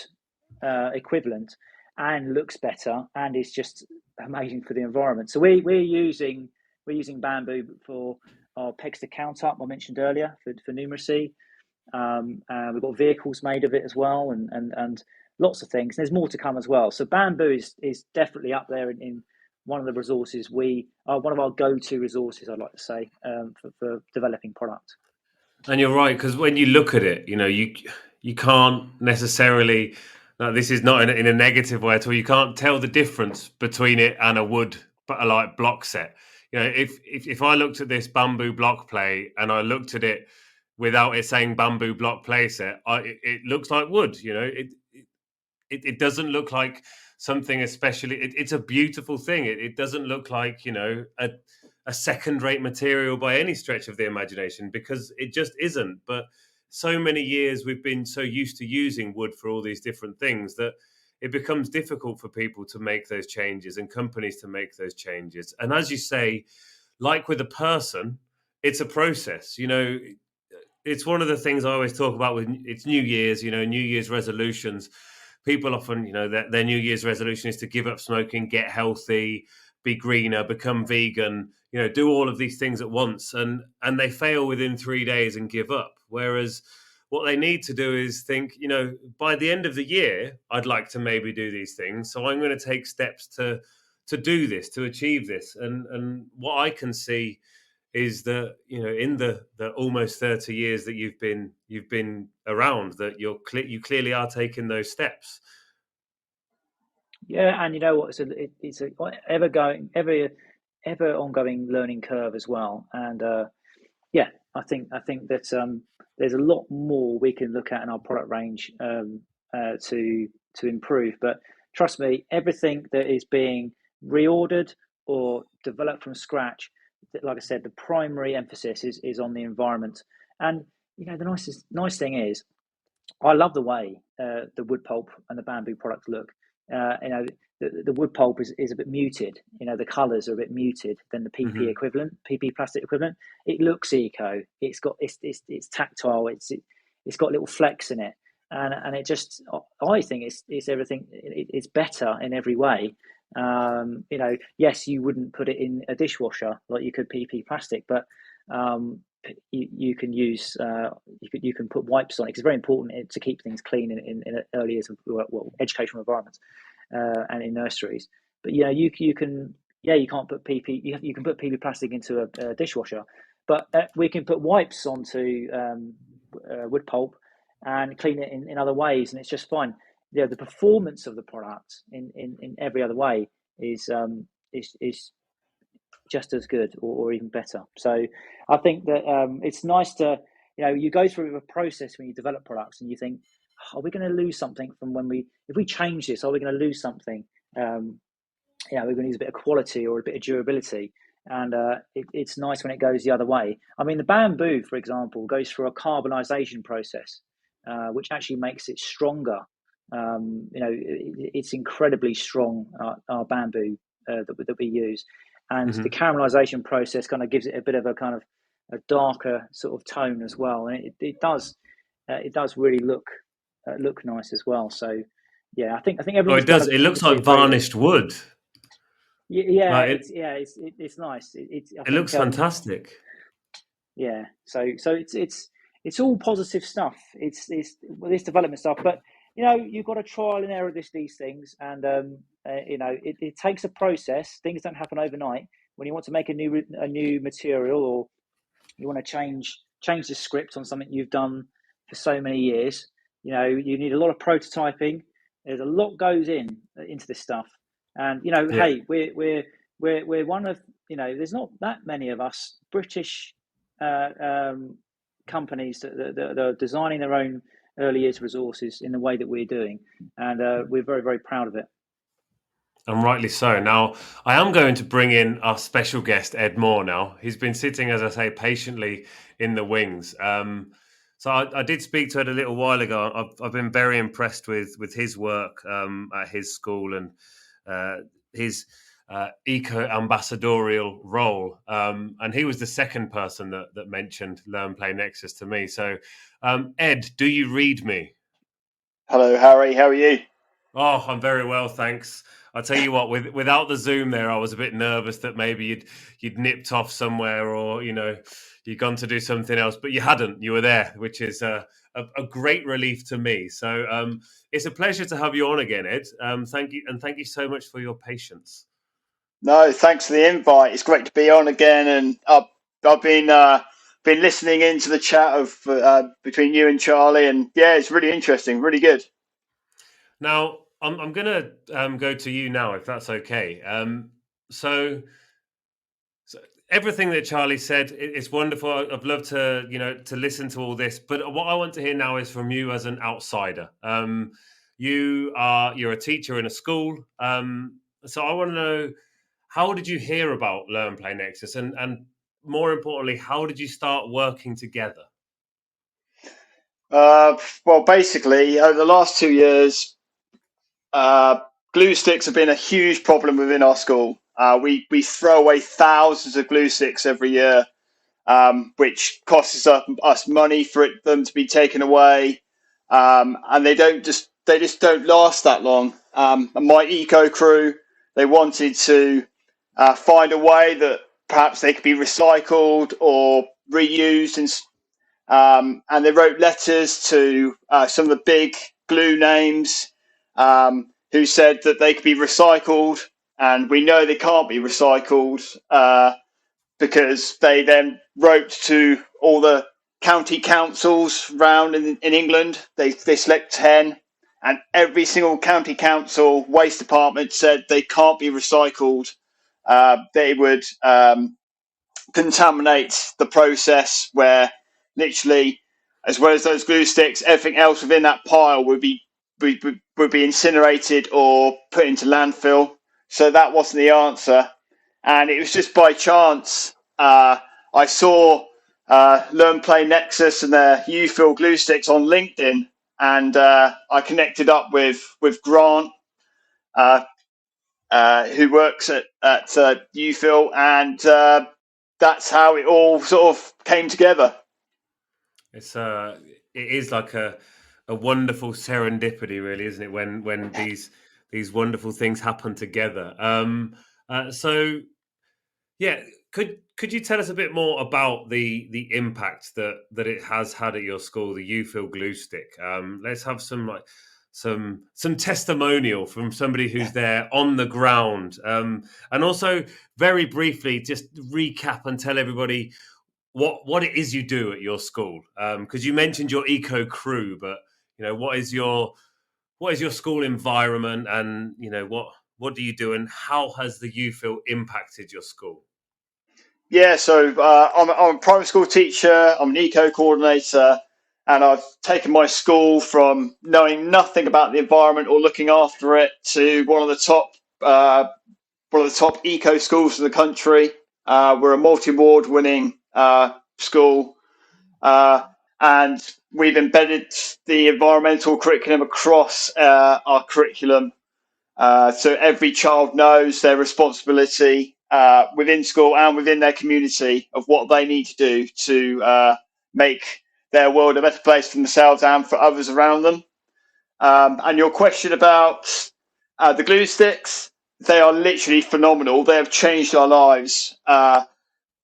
equivalent, and looks better, and is just amazing for the environment. So we're using bamboo for our pegs to count up, I mentioned earlier, for numeracy. We've got vehicles made of it as well, and lots of things. There's more to come as well. So bamboo is definitely up there in one of the resources. We are one of our go-to resources, I'd like to say, for developing product. And you're right, because when you look at it, you can't necessarily. No, this is not in a negative way at all. You can't tell the difference between it and a wood like block set. You know, if I looked at this bamboo block play and I looked at it without it saying bamboo block play set, it looks like wood. You know, it doesn't look like something especially. It's a beautiful thing. It doesn't look like, you know, a second-rate material by any stretch of the imagination, because it just isn't. But so many years we've been so used to using wood for all these different things that it becomes difficult for people to make those changes and companies to make those changes. And as you say, like with a person, it's a process. You know, it's one of the things I always talk about with it's New Year's, you know, New Year's resolutions. People often, you know, their New Year's resolution is to give up smoking, get healthy, be greener, become vegan, you know, do all of these things at once, and they fail within 3 days and give up. Whereas what they need to do is think, you know, by the end of the year, I'd like to maybe do these things. So I'm going to take steps to do this, to achieve this. And what I can see is that, you know, in the almost 30 years that you've been around, that you clearly are taking those steps. Yeah, and you know what? It's a ever ongoing learning curve as well. And yeah, I think that there's a lot more we can look at in our product range to improve. But trust me, everything that is being reordered or developed from scratch, like I said, the primary emphasis is on the environment. And you know, the nice thing is, I love the way the wood pulp and the bamboo products look. You know, the wood pulp is a bit muted. You know, the colours are a bit muted than the PP equivalent, PP plastic equivalent. It looks eco. It's tactile. It's got little flecks in it, and it just, I think it's everything. It's better in every way. You know, yes, you wouldn't put it in a dishwasher like you could PP plastic, but you can use you can put wipes on it. It's very important to keep things clean in early years of educational environments and in nurseries. But you know, you can't put PP. You can put PP plastic into a dishwasher, but we can put wipes onto wood pulp and clean it in other ways, and it's just fine. You know, the performance of the product in every other way is just as good or even better. So I think that it's nice to, you know, you go through a process when you develop products and you think, are we going to lose something from if we change this, are we going to lose something? You know, we're going to lose a bit of quality or a bit of durability. And it's nice when it goes the other way. I mean, the bamboo, for example, goes through a carbonization process, which actually makes it stronger. You know, it's incredibly strong, our bamboo that we use. And the caramelization process kind of gives it a bit of a kind of a darker sort of tone as well, and it does really look nice as well. So yeah, I think everything. Oh, it does. It looks like varnished wood. Yeah, it's nice. It looks fantastic. Yeah, so it's all positive stuff. It's this development stuff, but you know, you've got to trial and error these things, and you know, it takes a process. Things don't happen overnight. When you want to make a new material, or you want to change the script on something you've done for so many years, you know, you need a lot of prototyping. There's a lot goes into this stuff, and you know, hey, we're one of, you know, there's not that many of us British companies that are designing their own early years resources in the way that we're doing, and we're very, very proud of it. And rightly so. Now, I am going to bring in our special guest, Edd Moore, now. He's been sitting, as I say, patiently in the wings. So I did speak to Ed a little while ago. I've been very impressed with his work at his school and his eco-ambassadorial role. And he was the second person that mentioned Learn Play Nexus to me. So, Ed, do you read me? Hello, Harry. How are you? Oh, I'm very well, thanks. I'll tell you what, without the Zoom there, I was a bit nervous that maybe you'd nipped off somewhere, or, you know, you'd gone to do something else, but you hadn't. You were there, which is a great relief to me. So it's a pleasure to have you on again, Ed. Thank you, and thank you so much for your patience. No, thanks for the invite. It's great to be on again, and I've been listening into the chat of between you and Charlie, and yeah, it's really interesting, really good. Now, I'm going to go to you now, if that's okay. So everything that Charlie said, it's wonderful. I'd love to, to listen to all this. But what I want to hear now is from you as an outsider. You're a teacher in a school. So I want to know, how did you hear about Learn Play Nexus, and more importantly, how did you start working together? Well, basically, over the last 2 years, glue sticks have been a huge problem within our school. We throw away thousands of glue sticks every year, which costs us money for them to be taken away, and they just don't last that long. And my eco crew, they wanted to find a way that perhaps they could be recycled or reused, and they wrote letters to some of the big glue names, who said that they could be recycled, and we know they can't be recycled, because they then wrote to all the county councils around in England. They select 10, and every single county council waste department said they can't be recycled. They would contaminate the process, where literally, as well as those glue sticks, everything else within that pile would be incinerated or put into landfill. So that wasn't the answer. And it was just by chance I saw Learn Play Nexus and their UFill glue sticks on LinkedIn, and I connected up with Grant, who works at UFill, and that's how it all sort of came together. It is like a wonderful serendipity, really, isn't it? When these wonderful things happen together. So yeah, could you tell us a bit more about the impact that it has had at your school, the UFill glue stick? Let's have some testimonial from somebody who's there on the ground, and also very briefly just recap and tell everybody what it is you do at your school, because you mentioned your eco crew, but what is your school environment, and what do you do, and how has the UFill impacted your school? Yeah, so I'm a primary school teacher. I'm an eco coordinator, and I've taken my school from knowing nothing about the environment or looking after it to one of the top eco schools in the country. We're a multi-award winning school, and we've embedded the environmental curriculum across our curriculum, so every child knows their responsibility within school and within their community of what they need to do to make their world a better place for themselves and for others around them. And your question about the glue sticks, they are literally phenomenal. They have changed our lives.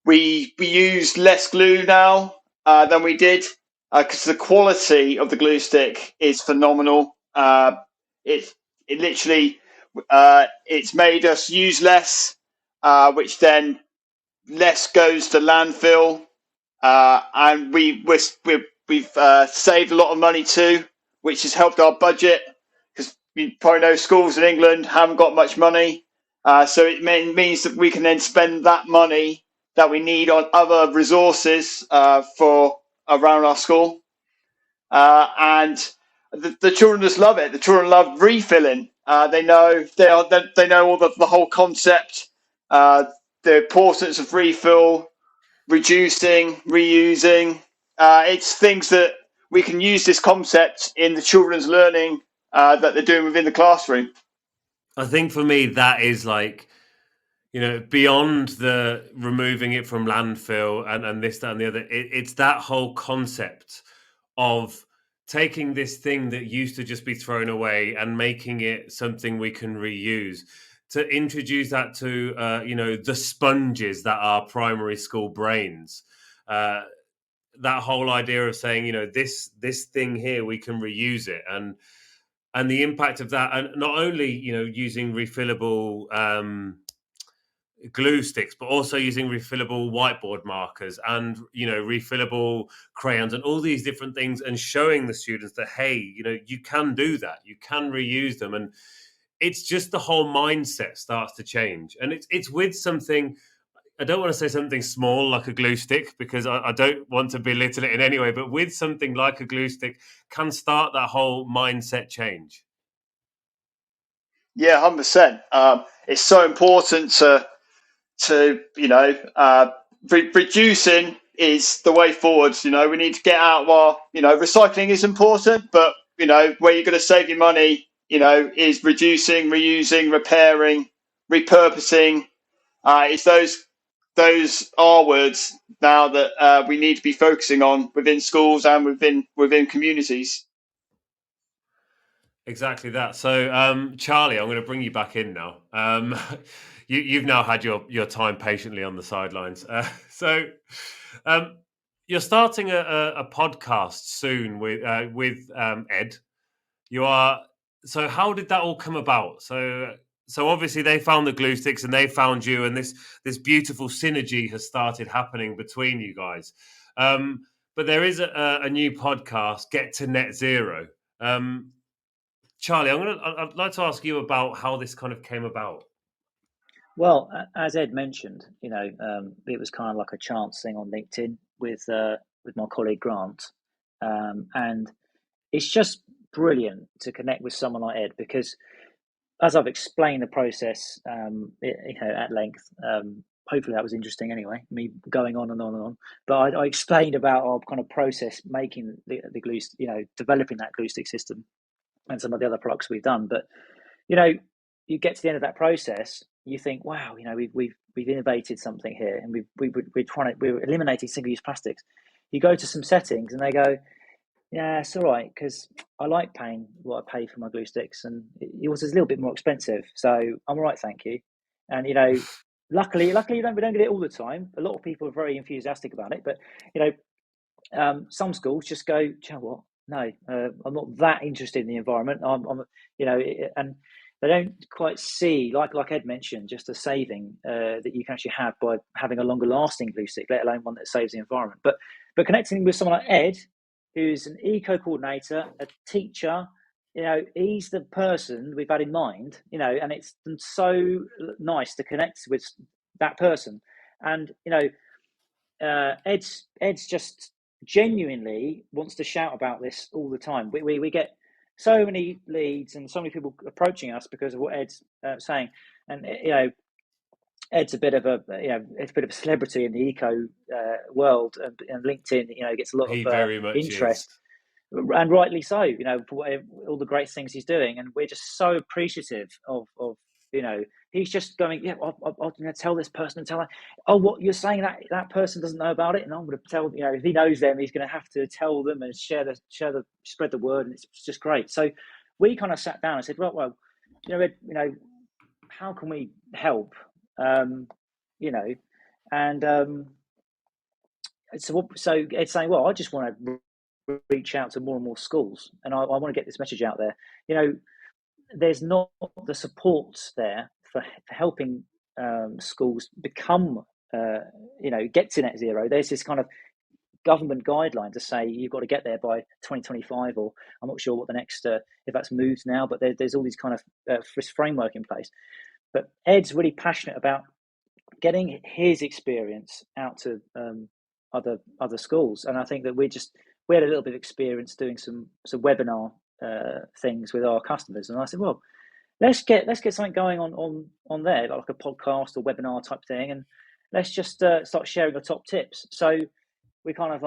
We use less glue now than we did, because the quality of the glue stick is phenomenal. It literally it's made us use less, which then less goes to landfill, and we've saved a lot of money too, which has helped our budget, because you probably know schools in England haven't got much money, so it means that we can then spend that money that we need on other resources for around our school, and the children just love it. The children love refilling. They know all the whole concept, the importance of refill, reducing, reusing. It's things that we can use this concept in the children's learning that they're doing within the classroom. I think for me that is like, beyond the removing it from landfill and this, that, and the other. It's that whole concept of taking this thing that used to just be thrown away and making it something we can reuse, to introduce that to the sponges that are primary school brains. That whole idea of saying, this thing here, we can reuse it, and the impact of that, and not only using refillable glue sticks, but also using refillable whiteboard markers and refillable crayons and all these different things, and showing the students that, hey, you can do that, you can reuse them. And it's just the whole mindset starts to change, and it's with something. I don't want to say something small like a glue stick, because I don't want to belittle it in any way, but with something like a glue stick can start that whole mindset change. Yeah, 100%. It's so important to reducing is the way forward. We need to get out of our, recycling is important, but where you're going to save your money, is reducing, reusing, repairing, repurposing. It's those R words now that we need to be focusing on within schools and within communities. Exactly that. So, Charlie, I'm going to bring you back in now. You've now had your time patiently on the sidelines. You're starting a podcast soon with Edd. You are. So, how did that all come about? So obviously they found the glue sticks and they found you, and this beautiful synergy has started happening between you guys. But there is a new podcast, Get to Net Zero. Charlie, I'd like to ask you about how this kind of came about. Well, as Ed mentioned, it was kind of like a chance thing on LinkedIn with my colleague Grant, and it's just brilliant to connect with someone like Ed, because as I've explained the process, at length. Hopefully that was interesting anyway, me going on and on and on. But I explained about our kind of process making the glue, developing that glue stick system and some of the other products we've done. But you get to the end of that process, you think, wow, we've innovated something here, and we're eliminating single-use plastics. You go to some settings and they go, yeah, it's all right, because I like paying what I pay for my glue sticks, and yours is a little bit more expensive, so I'm all right, thank you. And luckily we don't get it all the time. A lot of people are very enthusiastic about it, but some schools just go, do you know what? No, I'm not that interested in the environment. And they don't quite see, like Ed mentioned, just the saving that you can actually have by having a longer lasting glue stick, let alone one that saves the environment. But connecting with someone like Ed, who's an eco coordinator, a teacher, he's the person we've had in mind, and it's so nice to connect with that person. And Ed's just genuinely wants to shout about this all the time. We get so many leads and so many people approaching us because of what Ed's saying, and Ed's a bit of a celebrity in the eco world, and LinkedIn gets a lot He of very much interest, is. and rightly so. For all the great things he's doing, and we're just so appreciative of he's just going, yeah, I'm going to tell this person and tell her, oh, what you're saying, that person doesn't know about it, and I'm going to tell, if he knows them, he's going to have to tell them and spread the word, and it's just great. So we kind of sat down and said, well, Ed, how can we help? And so it's saying, well, I just want to reach out to more and more schools, and I want to get this message out there. There's not the support there for helping schools become, get to net zero. There's this kind of government guideline to say you've got to get there by 2025, or I'm not sure what the next, if that's moved now, but there's all these kind of framework in place. But Ed's really passionate about getting his experience out to other schools, and I think that we had a little bit of experience doing some webinar things with our customers, and I said, well, let's get something going on there, like a podcast or webinar type thing, and let's just start sharing the top tips. So we kind of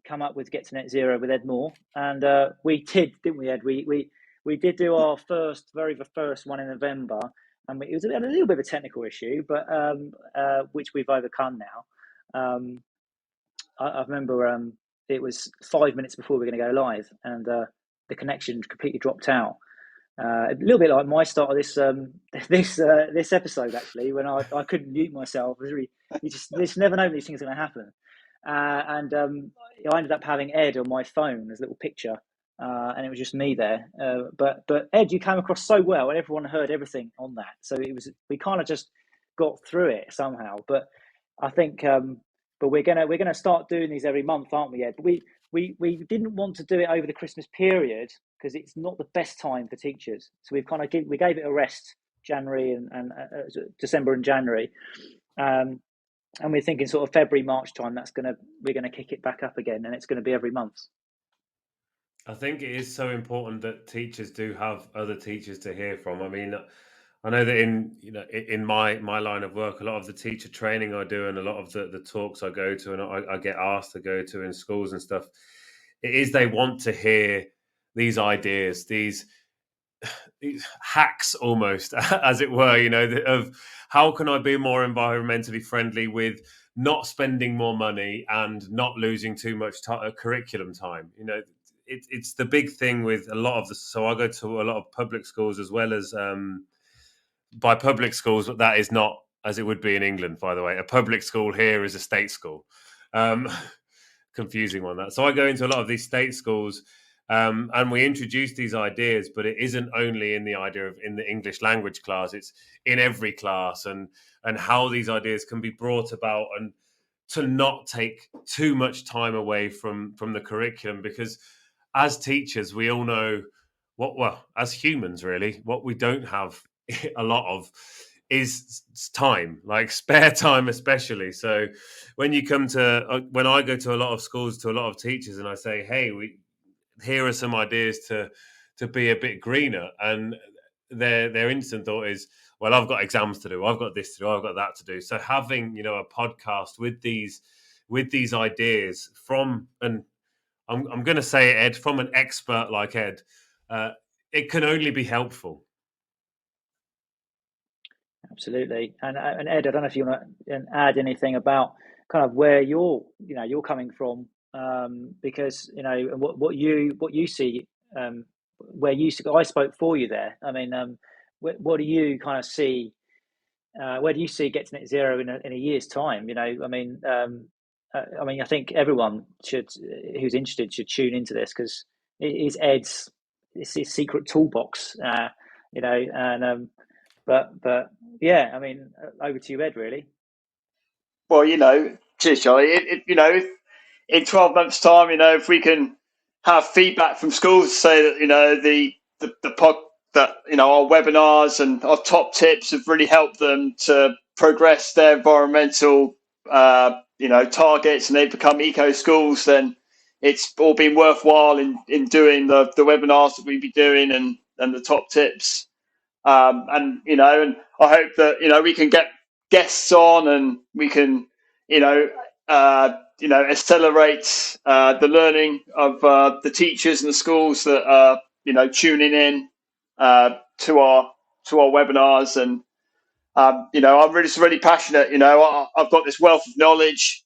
come up with Get to Net Zero with Edd Moore, and we did, didn't we, Ed? We did do our very first one in November, and it was a little bit of a technical issue, but which we've overcome now. I remember it was 5 minutes before we were going to go live, and the connection completely dropped out. A little bit like my start of this episode, actually, when I couldn't mute myself. It was really, you just never know these things are going to happen. And I ended up having Ed on my phone as a little picture, and it was just me there. But Ed, you came across so well, and everyone heard everything on that. So we kind of just got through it somehow. But I think, but we're gonna start doing these every month, aren't we, Ed? But we didn't want to do it over the Christmas period because it's not the best time for teachers. So we've kind of we gave it a rest January and December and January, and we're thinking sort of February, March time. We're gonna kick it back up again, and it's going to be every month. I think it is so important that teachers do have other teachers to hear from. I mean, I know that in my line of work, a lot of the teacher training I do and a lot of the talks I go to and I get asked to go to in schools and stuff, it is they want to hear these ideas, these hacks almost, as it were, of how can I be more environmentally friendly with not spending more money and not losing too much curriculum time. It's the big thing with a lot of so I go to a lot of public schools as well as by public schools, but that is not as it would be in England, by the way. A public school here is a state school. Confusing one, that. So I go into a lot of these state schools and we introduce these ideas, but it isn't only in the idea of in the English language class, it's in every class and how these ideas can be brought about and to not take too much time away from the curriculum, because as teachers, we all know as humans, really, what we don't have a lot of is time, like spare time, especially. So when you come to, when I go to a lot of schools, to a lot of teachers, and I say, hey, here are some ideas to be a bit greener, and their instant thought is, well, I've got exams to do, I've got this to do, I've got that to do. So having a podcast with these ideas from, and I'm going to say it, Ed, from an expert like Ed, it can only be helpful. Absolutely. And Ed, I don't know if you want to add anything about kind of where you're coming from, because what you see, where you see. I spoke for you there. I mean, what do you kind of see? Where do you see get to net zero in a year's time? I think everyone who's interested should tune into this, because it is Ed's, it's his secret toolbox. But yeah, I mean, over to you, Ed, really. Well, cheers, Charlie. In 12 months' time, if we can have feedback from schools to say that, the pod, that, our webinars and our top tips have really helped them to progress their environmental, targets, and they've become eco schools, then it's all been worthwhile in doing the webinars that we've been doing and the top tips. And I hope that, we can get guests on and we can, accelerate the learning of the teachers and the schools that are, tuning in to our webinars. And I'm really passionate. I've got this wealth of knowledge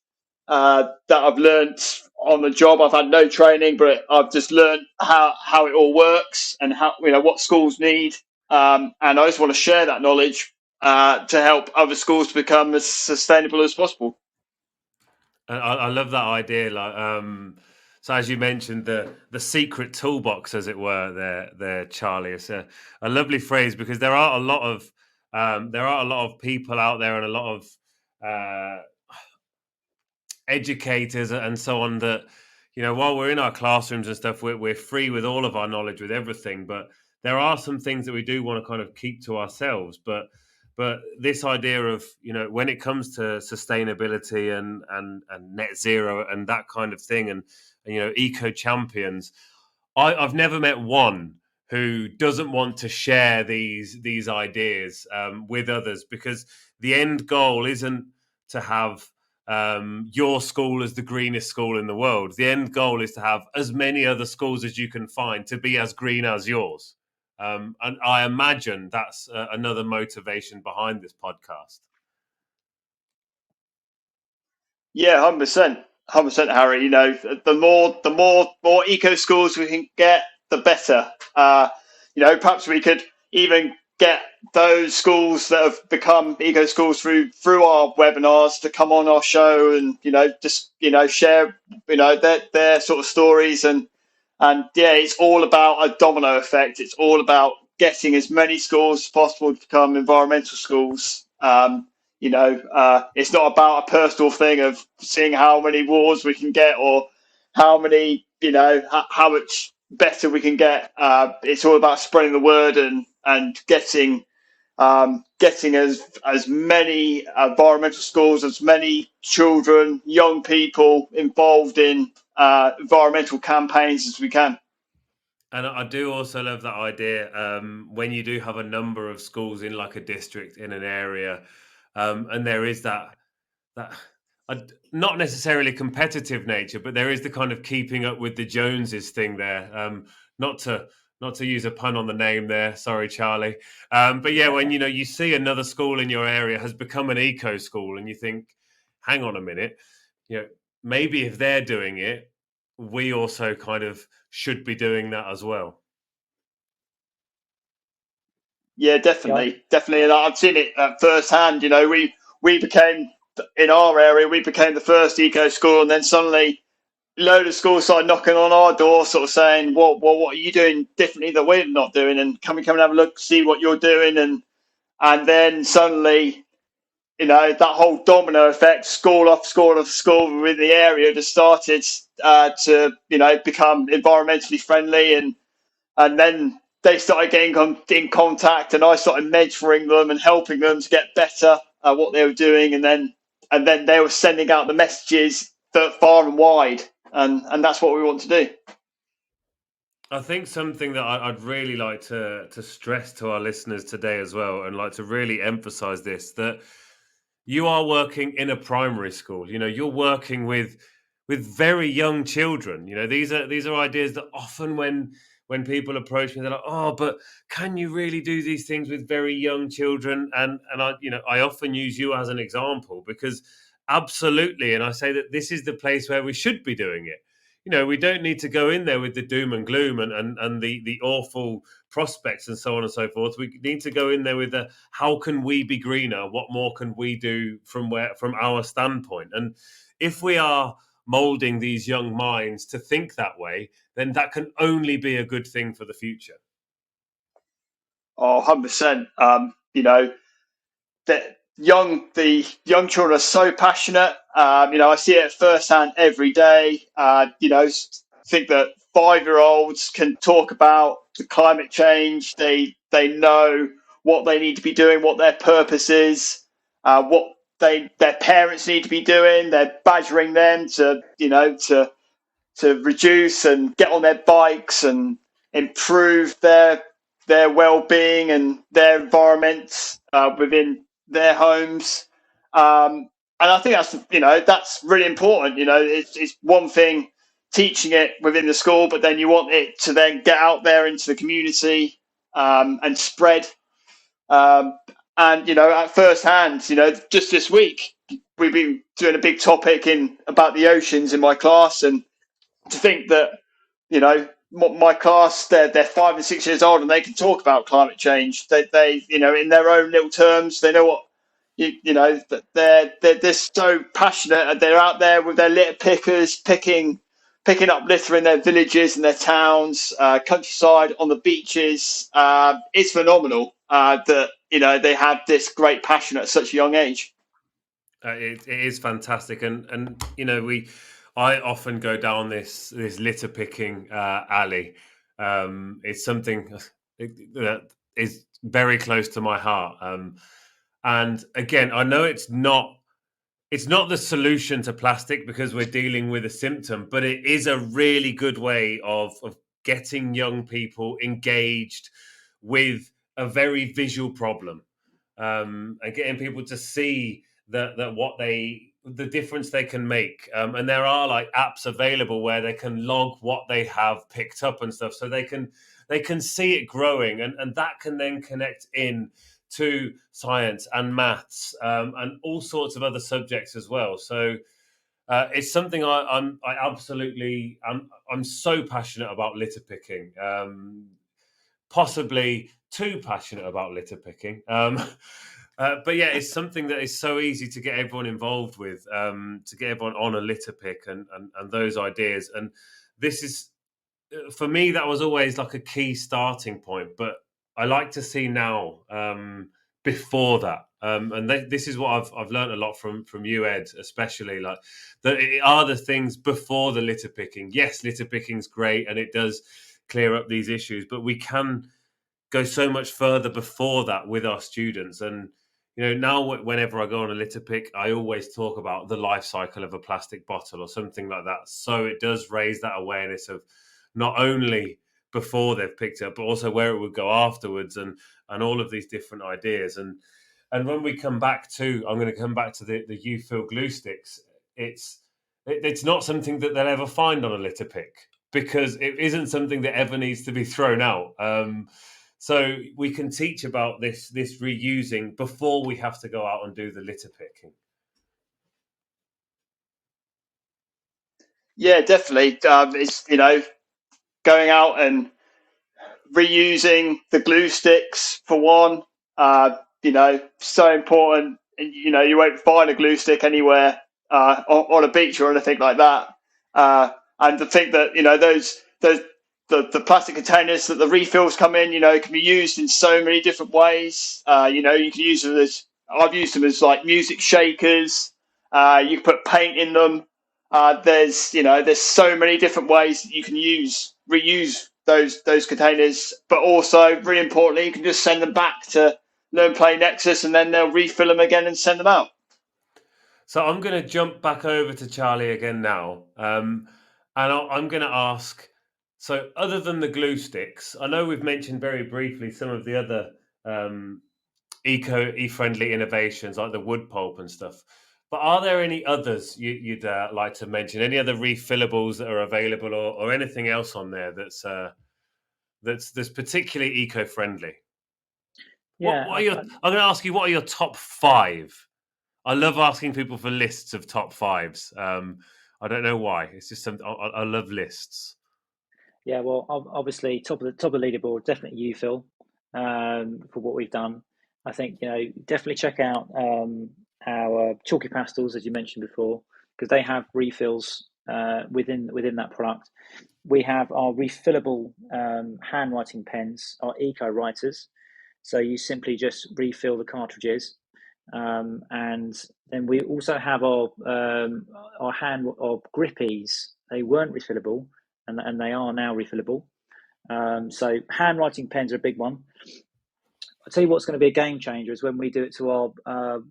that I've learned on the job. I've had no training, but I've just learned how it all works and how what schools need. And I just want to share that knowledge to help other schools to become as sustainable as possible. I love that idea. So as you mentioned, the secret toolbox, as it were, there, Charlie. It's a lovely phrase, because there are a lot of people out there and a lot of educators and so on that, while we're in our classrooms and stuff, we're free with all of our knowledge, with everything. But there are some things that we do want to kind of keep to ourselves. But this idea of, when it comes to sustainability and net zero and that kind of thing, and eco champions, I've never met one who doesn't want to share these ideas with others, because the end goal isn't to have your school as the greenest school in the world. The end goal is to have as many other schools as you can find to be as green as yours. And I imagine that's another motivation behind this podcast. Yeah, 100%, Harry. The more eco schools we can get, the better. Perhaps we could even get those schools that have become eco schools through our webinars to come on our show and share their sort of stories. And yeah, it's all about a domino effect. It's all about getting as many schools as possible to become environmental schools. It's not about a personal thing of seeing how many awards we can get or how many, how much better we can get. It's all about spreading the word and getting as many environmental schools, as many children, young people involved in environmental campaigns as we can. And I do also love that idea when you do have a number of schools in like a district in an area, and there is that not necessarily competitive nature, but there is the kind of keeping up with the Joneses thing there. Not to use a pun on the name there, sorry, Charlie. But yeah, when you see another school in your area has become an eco school, and you think, hang on a minute, maybe if they're doing it, we also kind of should be doing that as well. Yeah, definitely. And I've seen it firsthand. We became, in our area, we became the first eco school, and then suddenly a load of schools started knocking on our door, sort of saying, well, what are you doing differently that we're not doing? And come and have a look, see what you're doing. And then suddenly, that whole domino effect, school after school after school within the area just started to, become environmentally friendly. And then they started getting in contact, and I started mentoring them and helping them to get better at what they were doing. And then they were sending out the messages far and wide. And that's what we want to do. I think something that I'd really like to stress to our listeners today as well, and like to really emphasize this, that you are working in a primary school. You're working with very young children. These are ideas that often when people approach me, they're like, oh, but can you really do these things with very young children? And I often use you as an example, because absolutely, and I say that this is the place where we should be doing it. We don't need to go in there with the doom and gloom and the awful prospects and so on and so forth. We need to go in there with the how can we be greener? What more can we do from our standpoint? And if we are molding these young minds to think that way, then that can only be a good thing for the future. Oh, 100%. The young children are so passionate. I see it firsthand every day. Think that 5-year-olds can talk about the climate change. They know what they need to be doing, what their purpose is, what their parents need to be doing. They're badgering them to reduce and get on their bikes and improve their well-being and their environment within their homes. And I think that's really important. It's one thing teaching it within the school, but then you want it to then get out there into the community and spread. And at first hand, just this week we've been doing a big topic about the oceans in my class, and to think that my class, they're 5 and 6 years old and they can talk about climate change. They in their own little terms, they know what they're so passionate, and they're out there with their litter pickers picking up litter in their villages and their towns, countryside, on the beaches. It's phenomenal that they have this great passion at such a young age. It is fantastic, and I often go down this litter picking alley. It's something that is very close to my heart. And again, I know it's not the solution to plastic, because we're dealing with a symptom, but it is a really good way of getting young people engaged with a very visual problem, and getting people to see the difference they can make. And there are like apps available where they can log what they have picked up and stuff, so they can see it growing, and that can then connect in to science and maths, and all sorts of other subjects as well. So it's something I'm so passionate about litter picking, possibly too passionate about litter picking. But yeah, it's something that is so easy to get everyone involved with, to get everyone on a litter pick and those ideas. And this is, for me, that was always like a key starting point. But I like to see now, before that, and this is what I've learned a lot from you, Ed, especially, like that it are the things before the litter picking. Yes, litter picking's great, and it does clear up these issues, but we can go so much further before that with our students. And now whenever I go on a litter pick, I always talk about the life cycle of a plastic bottle or something like that. So it does raise that awareness of not only before they've picked it up, but also where it would go afterwards, and all of these different ideas. And when we come back to, I'm going to come back to the U-fill glue sticks. It's not something that they'll ever find on a litter pick, because it isn't something that ever needs to be thrown out. So we can teach about this reusing before we have to go out and do the litter picking. Yeah, definitely. It's going out and reusing the glue sticks for one. So important. You won't find a glue stick anywhere on a beach or anything like that. And to think that those the plastic containers that the refills come in, can be used in so many different ways. You can use them as, I've used them as like music shakers. You can put paint in them. There's so many different ways that you can reuse those containers, but also really importantly, you can just send them back to Learn Play Nexus, and then they'll refill them again and send them out. So I'm going to jump back over to Charlie again now, and I'm going to ask. So, other than the glue sticks, I know we've mentioned very briefly some of the other eco-friendly innovations like the wood pulp and stuff. But are there any others you'd like to mention? Any other refillables that are available, or anything else on there that's particularly eco-friendly? Yeah, I'm going to ask you, what are your top 5? I love asking people for lists of top 5s. I don't know why. It's just I love lists. Yeah, well, obviously, top of the leaderboard, definitely U-fill for what we've done. I think definitely check out our chalky pastels, as you mentioned before, because they have refills within that product. We have our refillable handwriting pens, our eco writers. So you simply just refill the cartridges, and then we also have our grippies. They weren't refillable, and they are now refillable. So handwriting pens are a big one. I'll tell you what's going to be a game changer is when we do it to our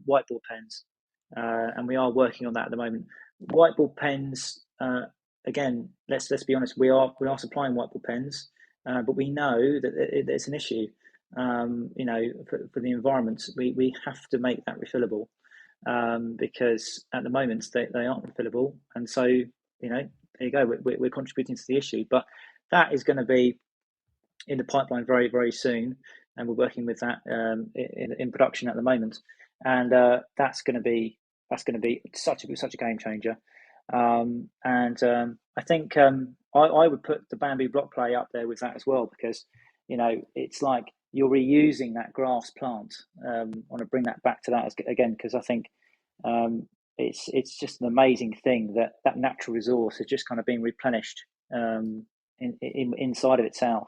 whiteboard pens, and we are working on that at the moment. Whiteboard pens, again, let's be honest, we are supplying whiteboard pens, but we know that it's an issue. For the environment, we have to make that refillable, because at the moment they aren't refillable, and so there you go. We're contributing to the issue, but that is going to be in the pipeline very, very soon, and we're working with that in production at the moment, and that's going to be such a game changer. I think I would put the bamboo block play up there with that as well, because it's like you're reusing that grass plant. I want to bring that back to that again, because I think it's just an amazing thing that natural resource is just kind of being replenished inside of itself.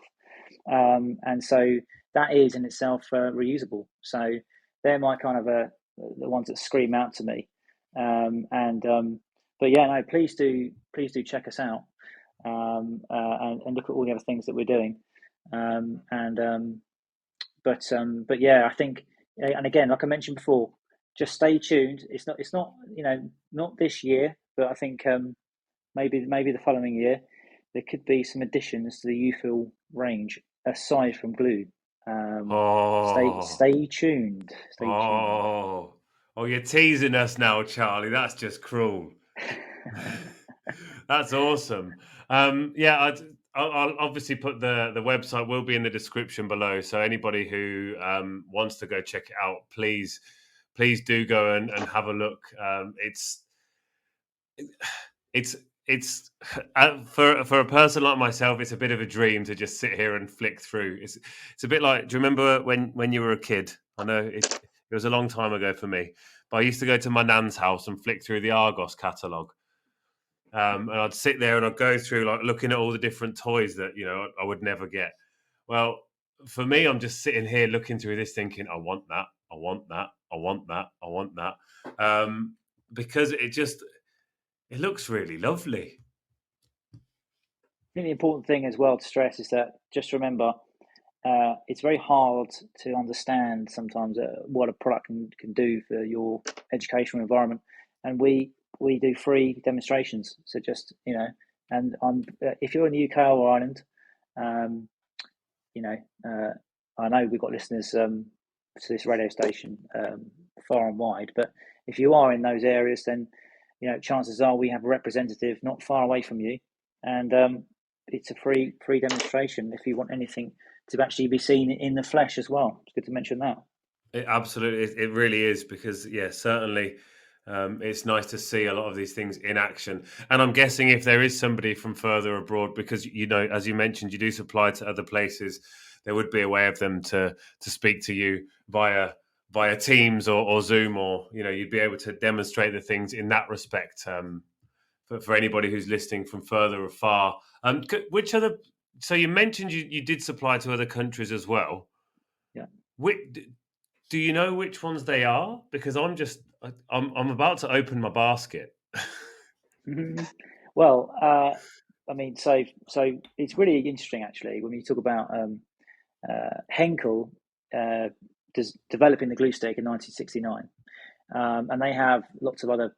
And so that is in itself reusable. So they're my kind of the ones that scream out to me. But yeah, no, please do check us out, and look at all the other things that we're doing. But yeah, I think, and again, like I mentioned before, just stay tuned. It's not not this year, but I think maybe the following year there could be some additions to the U-fill range aside from glue. Stay tuned. Stay tuned. Oh, you're teasing us now, Charlie. That's just cruel. That's awesome. Yeah, I'll obviously put the website will be in the description below. So anybody who wants to go check it out, please do go and have a look. It's for a person like myself, it's a bit of a dream to just sit here and flick through. It's a bit like, do you remember when you were a kid? I know it was a long time ago for me, but I used to go to my nan's house and flick through the Argos catalogue. And I'd sit there and I'd go through, like, looking at all the different toys that I would never get. Well, for me, I'm just sitting here looking through this thinking, I want that, I want that, I want that, I want that, because it looks really lovely. think the important thing as well to stress is that just remember, it's very hard to understand sometimes what a product can do for your educational environment, and we do free demonstrations. So just and if you're in the UK or Ireland, I know we've got listeners to this radio station far and wide, but if you are in those areas, then chances are we have a representative not far away from you, and it's a free demonstration if you want anything to actually be seen in the flesh as well. It's good to mention that. Absolutely, it really is, because certainly it's nice to see a lot of these things in action. And I'm guessing if there is somebody from further abroad, because as you mentioned, you do supply to other places, there would be a way of them to speak to you via Teams or Zoom, or you'd be able to demonstrate the things in that respect. For anybody who's listening from further afar, which other? So you mentioned you did supply to other countries as well. Yeah. Do you know which ones they are? Because I'm about to open my basket. Well, I mean, so it's really interesting actually when you talk about Henkel developing the glue stick in 1969, and they have lots of other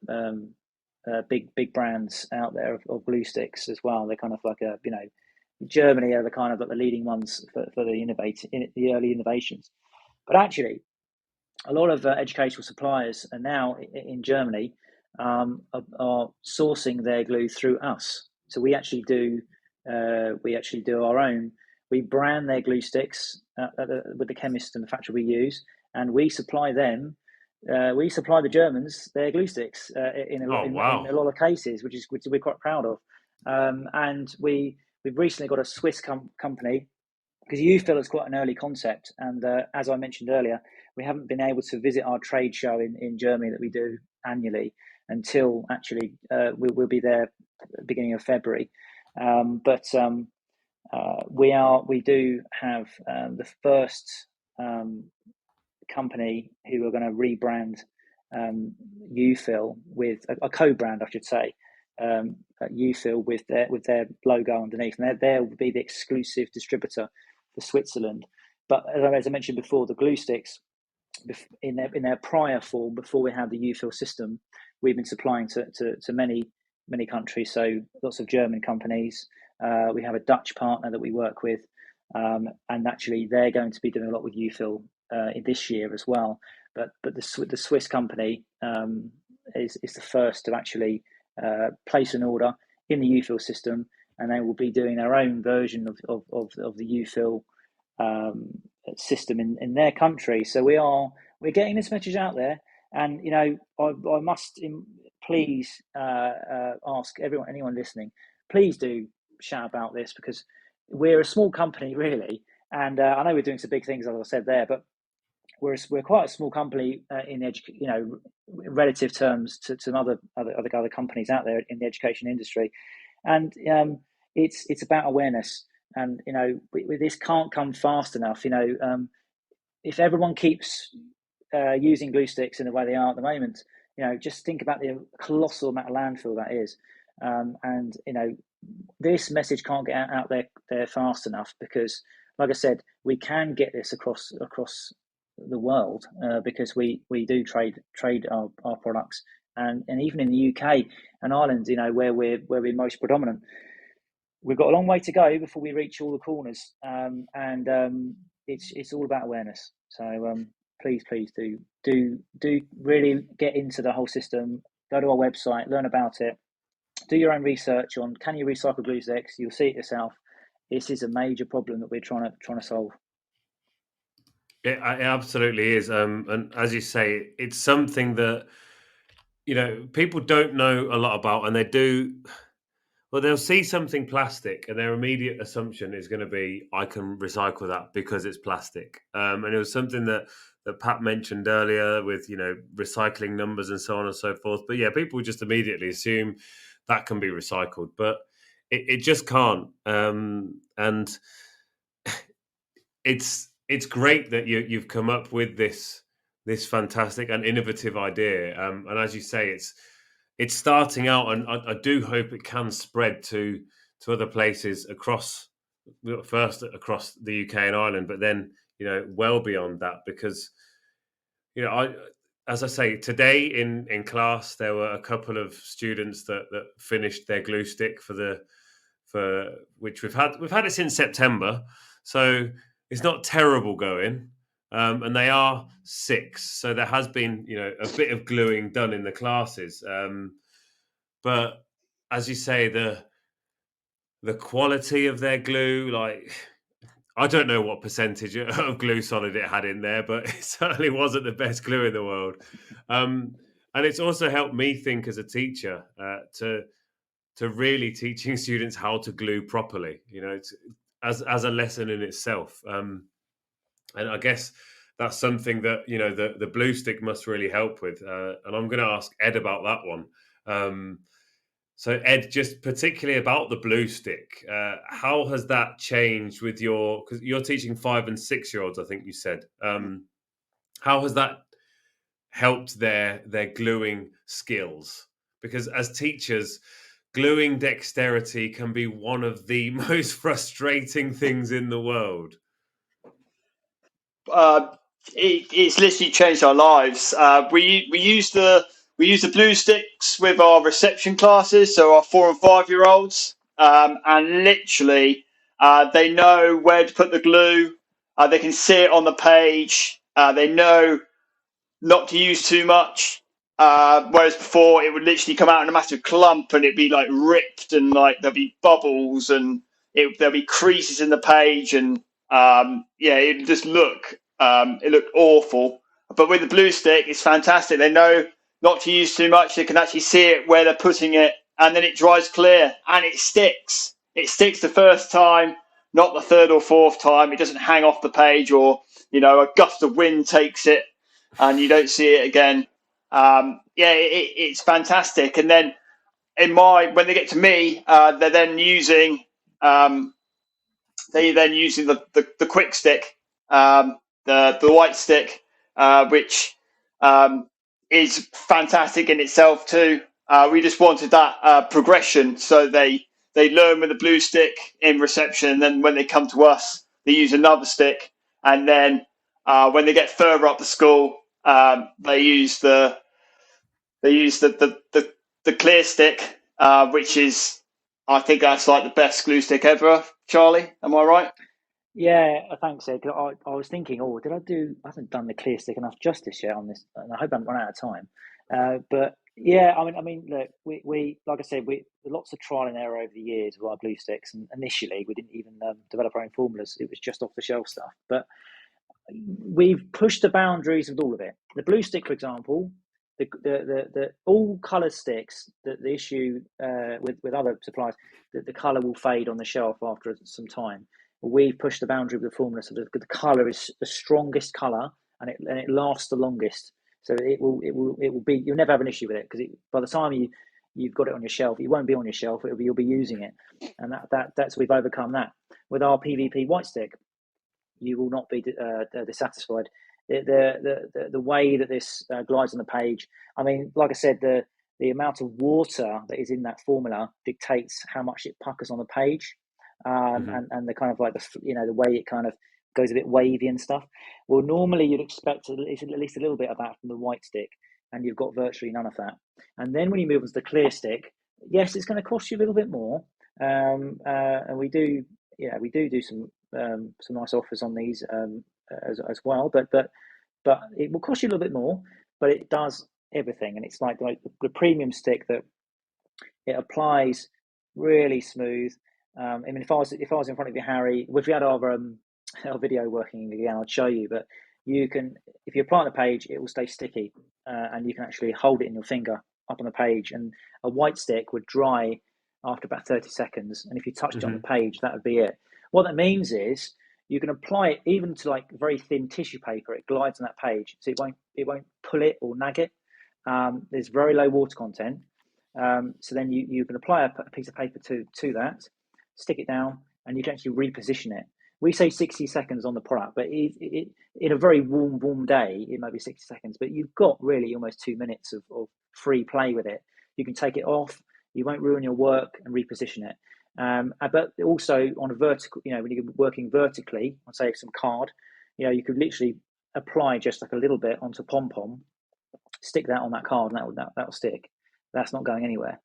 big brands out there of glue sticks as well. They're kind of like Germany are the kind of like the leading ones for the early innovations, but actually a lot of educational suppliers are now in Germany are sourcing their glue through us. So we actually do our own. We brand their glue sticks with the chemist and the factory we use, and we supply them. We supply the Germans their glue sticks in a lot of cases, which we're quite proud of. And we've recently got a Swiss company, because UFill is quite an early concept, and as I mentioned earlier, we haven't been able to visit our trade show in Germany that we do annually until actually we'll be there at the beginning of February. But we do have the first company who are going to rebrand UFill with a co-brand, I should say, UFill with their logo underneath, and they'll be the exclusive distributor for Switzerland. But as I mentioned before, the glue sticks in their prior form, before we had the UFill system, we've been supplying to many countries. So lots of German companies. We have a Dutch partner that we work with, and actually they're going to be doing a lot with UFill this year as well. But the Swiss company is the first to actually place an order in the UFill system, and they will be doing their own version of the UFill system in their country. So we're getting this message out there, and I must please ask anyone listening, please do shout about this, because we're a small company really, and I know we're doing some big things, as I said there, but we're quite a small company in relative terms to some other companies out there in the education industry, and it's about awareness. And this can't come fast enough. If everyone keeps using glue sticks in the way they are at the moment, just think about the colossal amount of landfill that is. And this message can't get out there fast enough, because, like I said, we can get this across the world because we do trade our products, and even in the UK and Ireland, where we're most predominant. We've got a long way to go before we reach all the corners, and it's all about awareness. So please do really get into the whole system. Go to our website, learn about it, do your own research on can you recycle glue sticks. You'll see it yourself. This is a major problem that we're trying to solve. It absolutely is, and as you say, it's something that people don't know a lot about, and they do. Well, they'll see something plastic, and their immediate assumption is going to be, I can recycle that because it's plastic. And it was something that Pat mentioned earlier with, recycling numbers and so on and so forth. But yeah, people just immediately assume that can be recycled, but it just can't. And it's great that you've come up with this fantastic and innovative idea. And as you say, it's starting out, and I do hope it can spread to to other places across the UK and Ireland, but then well beyond that, because as I say, today in class there were a couple of students that finished their glue stick for which we've had it since September, so it's not terrible going. And they are 6, so there has been a bit of gluing done in the classes. But as you say, the quality of their glue, like, I don't know what percentage of glue solid it had in there, but it certainly wasn't the best glue in the world. And it's also helped me think as a teacher to really teaching students how to glue properly, as a lesson in itself. And I guess that's something that the blue stick must really help with. And I'm going to ask Edd about that one. So Edd, just particularly about the blue stick, how has that changed with because you're teaching 5 and 6 year olds, I think you said. How has that helped their gluing skills? Because as teachers, gluing dexterity can be one of the most frustrating things in the world. It's literally changed our lives. We use the blue sticks with our reception classes, so our 4 and 5 year olds, and literally they know where to put the glue. They can see it on the page. They know not to use too much. Whereas before it would literally come out in a massive clump and it'd be like ripped, and like there'll be bubbles and there'll be creases in the page, and it just it looked awful. But with the blue stick, it's fantastic. They know not to use too much. They can actually see it where they're putting it, and then it dries clear and it sticks. It sticks the first time, not the third or fourth time. It doesn't hang off the page, or a gust of wind takes it and you don't see it again. It's fantastic. And then when they get to me, they're then using the quick stick, the white stick, which is fantastic in itself too. We just wanted that progression, so they learn with the blue stick in reception, and then when they come to us, they use another stick, and then when they get further up the school, they use the clear stick, which is, I think that's like the best glue stick ever. Charlie, am I right? Yeah, thanks, Ed. I was thinking, I haven't done the clear stick enough justice yet on this, and I hope I haven't run out of time. But yeah, I mean, look, we like I said, lots of trial and error over the years with our blue sticks, and initially we didn't even develop our own formulas. It was just off the shelf stuff. But we've pushed the boundaries with all of it. The blue stick, for example, the all colour sticks. The issue with other suppliers, that the colour will fade on the shelf after some time. We've pushed the boundary with the formula, so the colour is the strongest colour, and it lasts the longest. So it will be. You'll never have an issue with it, because by the time you've got it on your shelf, it won't be on your shelf. You'll be using it, and that's we've overcome that. With our PVP white stick, you will not be dissatisfied. The way that this glides on the page. I mean, like I said, the amount of water that is in that formula dictates how much it puckers on the page. And the kind of like the way it kind of goes a bit wavy and stuff. Well, normally you'd expect at least a little bit of that from the white stick, and you've got virtually none of that. And then when you move on to the clear stick, yes, it's going to cost you a little bit more, and we do some nice offers on these as well. But it will cost you a little bit more, but it does everything, and it's like the premium stick that it applies really smooth. I mean, if I was in front of you, Harry, if we had our video working again, I'd show you. But you can, if you apply on the page, it will stay sticky, and you can actually hold it in your finger up on the page. And a white stick would dry after about 30 seconds, and if you touched it on the page, that would be it. What that means is you can apply it even to like very thin tissue paper. It glides on that page, so it won't pull it or nag it. There's very low water content. So then you can apply a piece of paper to that, stick it down, and you can actually reposition it. We say 60 seconds on the product, but in a very warm day, it might be 60 seconds, but you've got really almost 2 minutes of free play with it. You can take it off, you won't ruin your work, and reposition it. But also on a vertical, when you're working vertically, on say some card, you could literally apply just like a little bit onto pom-pom, stick that on that card, and that'll stick. That's not going anywhere.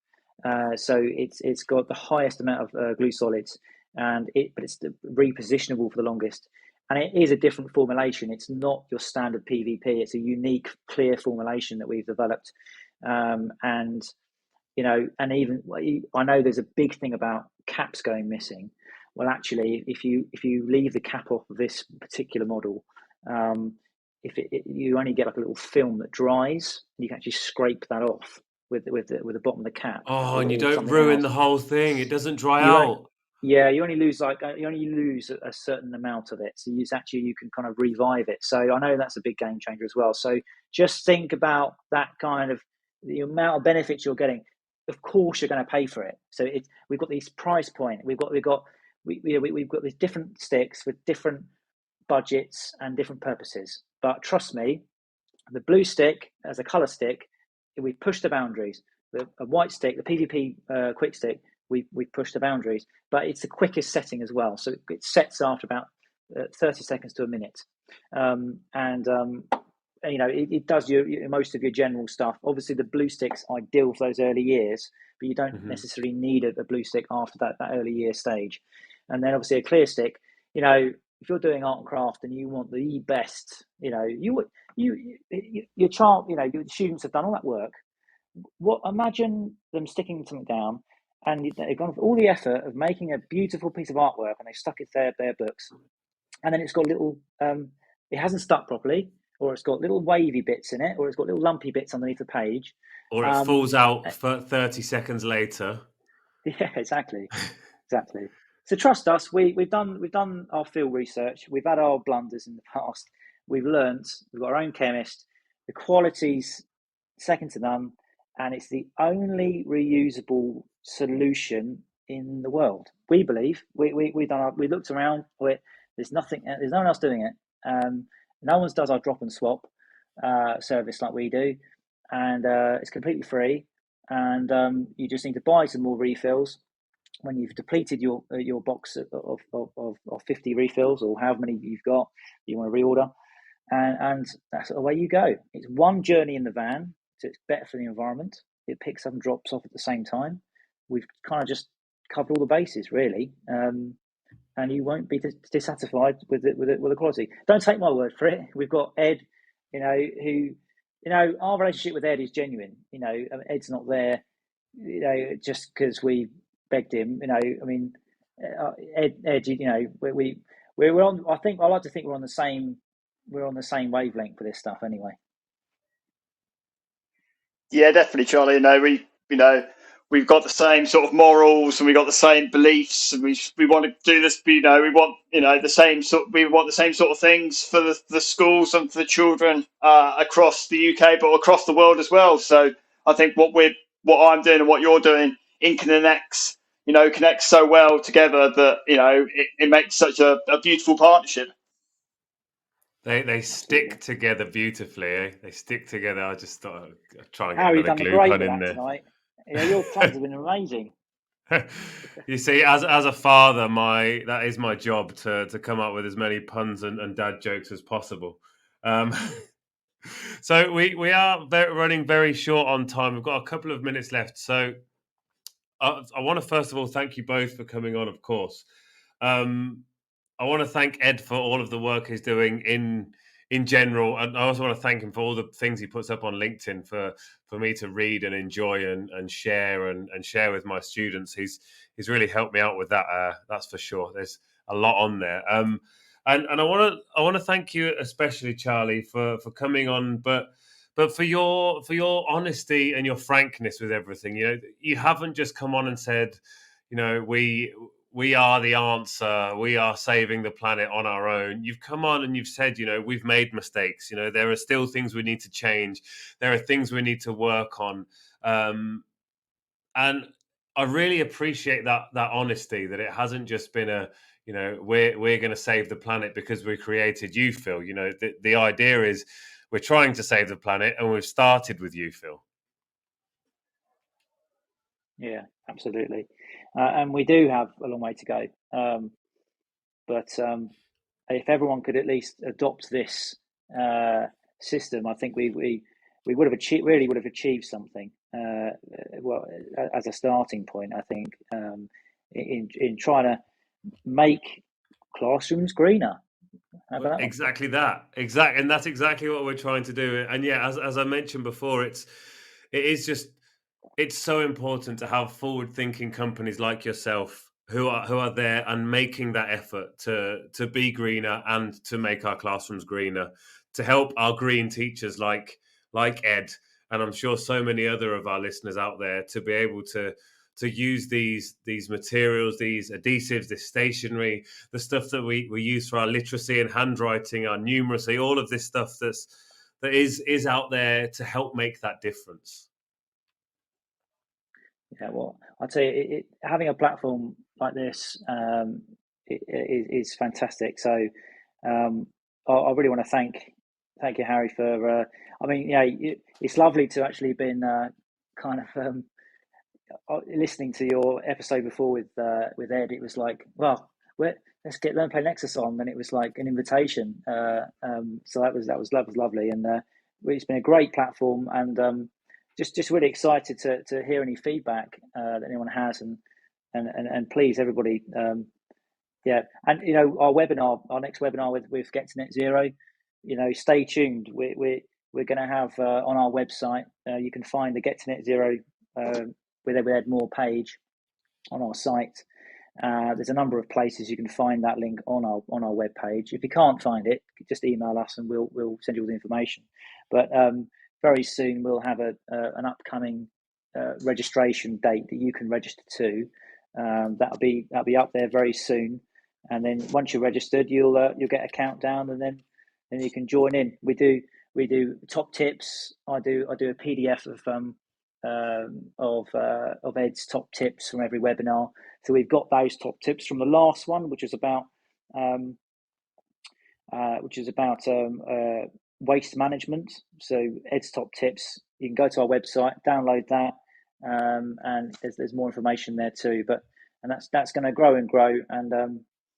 So it's got the highest amount of glue solids, but it's repositionable for the longest. And it is a different formulation. It's not your standard PVP. It's a unique, clear formulation that we've developed. And even I know there's a big thing about caps going missing. Well, actually, if you leave the cap off of this particular model, you only get like a little film that dries, and you can actually scrape that off with the bottom of the cap. Oh, and you don't ruin the whole thing. It doesn't dry out. Yeah, you only lose a certain amount of it. So you can kind of revive it. So I know that's a big game changer as well. So just think about that kind of the amount of benefits you're getting. Of course, you're going to pay for it. So we've got these price point. We've got these different sticks with different budgets and different purposes. But trust me, the blue stick as a color stick, we've pushed the boundaries. The white stick, the PVP quick stick, we've pushed the boundaries. But it's the quickest setting as well. So it sets after about 30 seconds to a minute. It does most of your general stuff. Obviously, the blue stick's ideal for those early years, but you don't necessarily need a blue stick after that early year stage. And then obviously a clear stick, if you're doing art and craft and you want the best, your child, your students have done all that work. Imagine them sticking something down, and they've gone through all the effort of making a beautiful piece of artwork, and they stuck it their books, and then it's got little, it hasn't stuck properly, or it's got little wavy bits in it, or it's got little lumpy bits underneath the page, or it falls out for 30 seconds later. Yeah, exactly. So trust us. We've done our field research. We've had our blunders in the past. We've learnt. We've got our own chemist. The quality's second to none, and it's the only reusable solution in the world. We believe. We looked around. There's no one else doing it. No one does our drop and swap service like we do, and it's completely free. And you just need to buy some more refills when you've depleted your box of 50 refills, or however many you've got you want to reorder, and that's away you go. It's one journey in the van, so it's better for the environment. It picks up and drops off at the same time. We've kind of just covered all the bases, really. And you won't be dissatisfied with the quality. Don't take my word for it. We've got Edd, who, our relationship with Edd is genuine. Edd's not there, just because we begged him. Edd, we're on. I like to think we're on the same wavelength for this stuff anyway. Yeah, definitely, Charlie. We've got the same sort of morals, and we've got the same beliefs, and we want to do this. We want the same sort of things for the schools and for the children across the UK, but across the world as well. So I think what I'm doing and what you're doing connects so well together that it makes such a beautiful partnership. They stick together beautifully, eh? They stick together. I just thought I'd try and get Harry, another glue pun in there tonight. Your puns have been amazing. You see, as a father, that is my job to come up with as many puns and dad jokes as possible. So we are running very short on time. We've got a couple of minutes left. So I want to first of all thank you both for coming on, of course. I want to thank Edd for all of the work he's doing in general, and I also want to thank him for all the things he puts up on LinkedIn for me to read and enjoy and share and share with my students. He's really helped me out with that. That's for sure. There's a lot on there. And I want to thank you especially, Charlie, for coming on, but for your honesty and your frankness with everything. You haven't just come on and said, we are the answer. We are saving the planet on our own. You've come on and you've said, we've made mistakes. There are still things we need to change. There are things we need to work on. And I really appreciate that honesty, that it hasn't just been we're going to save the planet because we created you, Phil. The idea is we're trying to save the planet, and we've started with you, Phil. Yeah, absolutely. and we do have a long way to go. But if everyone could at least adopt this system, I think we would have achieved something. Well, as a starting point, I think in trying to make classrooms greener. How about that one? Exactly that. And that's exactly what we're trying to do. And yeah, as I mentioned before, it's so important to have forward-thinking companies like yourself who are there and making that effort to be greener and to make our classrooms greener, to help our green teachers like Ed, and I'm sure so many other of our listeners out there, to be able to use these materials, these adhesives, this stationery, the stuff that we use for our literacy and handwriting, our numeracy, all of this stuff that is out there to help make that difference. Yeah, well, I'll tell you, having a platform like this is fantastic. So I really want to thank you, Harry, for. I mean, yeah, it's lovely to actually been kind of listening to your episode before with Ed. It was like, well, let's get Learn Play Nexus on, and it was like an invitation. So that was lovely, and it's been a great platform, and just really excited to hear any feedback that anyone has, and please everybody, yeah, and our next webinar with Get to Net Zero, stay tuned. We're going to have on our website, you can find the Get to Net Zero with Edd Moore page on our site. There's a number of places you can find that link on our web page. If you can't find it, just email us and we'll send you all the information. But very soon we'll have an upcoming registration date that you can register to. That'll be up there very soon. And then once you're registered, you'll get a countdown, and then you can join in. We do top tips. I do a PDF of Ed's top tips from every webinar. So we've got those top tips from the last one, which is about waste management. So Ed's top tips. You can go to our website, download that, and there's more information there too. And that's going to grow and grow. And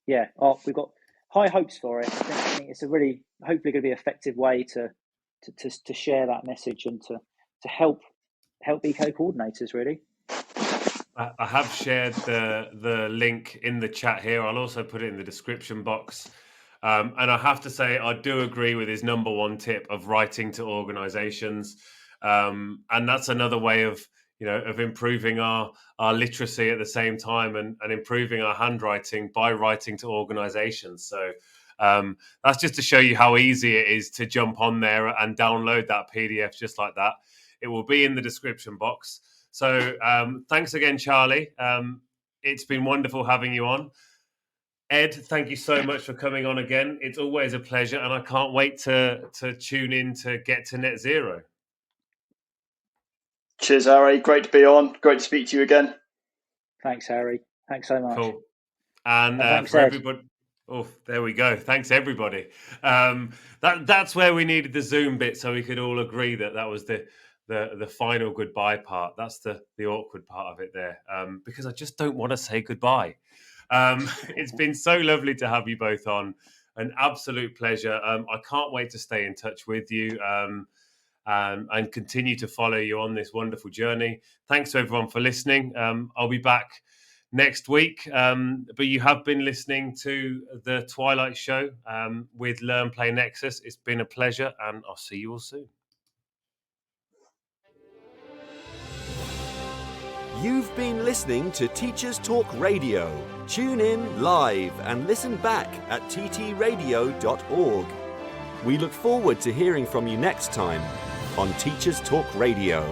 we've got high hopes for it. I think it's a really hopefully going to be an effective way to share that message and to help eco coordinators, really. I have shared the link in the chat here. I'll also put it in the description box. And I have to say, I do agree with his number one tip of writing to organizations. And that's another way of improving our literacy at the same time and improving our handwriting by writing to organizations. So that's just to show you how easy it is to jump on there and download that PDF just like that. It will be in the description box. So thanks again, Charlie. It's been wonderful having you on. Ed, thank you so much for coming on again. It's always a pleasure, and I can't wait to tune in to Get to Net Zero. Cheers, Harry. Great to be on. Great to speak to you again. Thanks, Harry. Thanks so much. Cool. And thanks, for Ed. everybody... Oh, there we go. Thanks, everybody. That's where we needed the Zoom bit so we could all agree that was the final goodbye part. That's the awkward part of it there, because I just don't want to say goodbye. It's been so lovely to have you both on. An absolute pleasure. I can't wait to stay in touch with you and continue to follow you on this wonderful journey. Thanks to everyone for listening. I'll be back next week, but you have been listening to the Twilight Show with Learn Play Nexus. It's been a pleasure, and I'll see you all soon. You've been listening to Teachers Talk Radio. Tune in live and listen back at ttradio.org. We look forward to hearing from you next time on Teachers Talk Radio.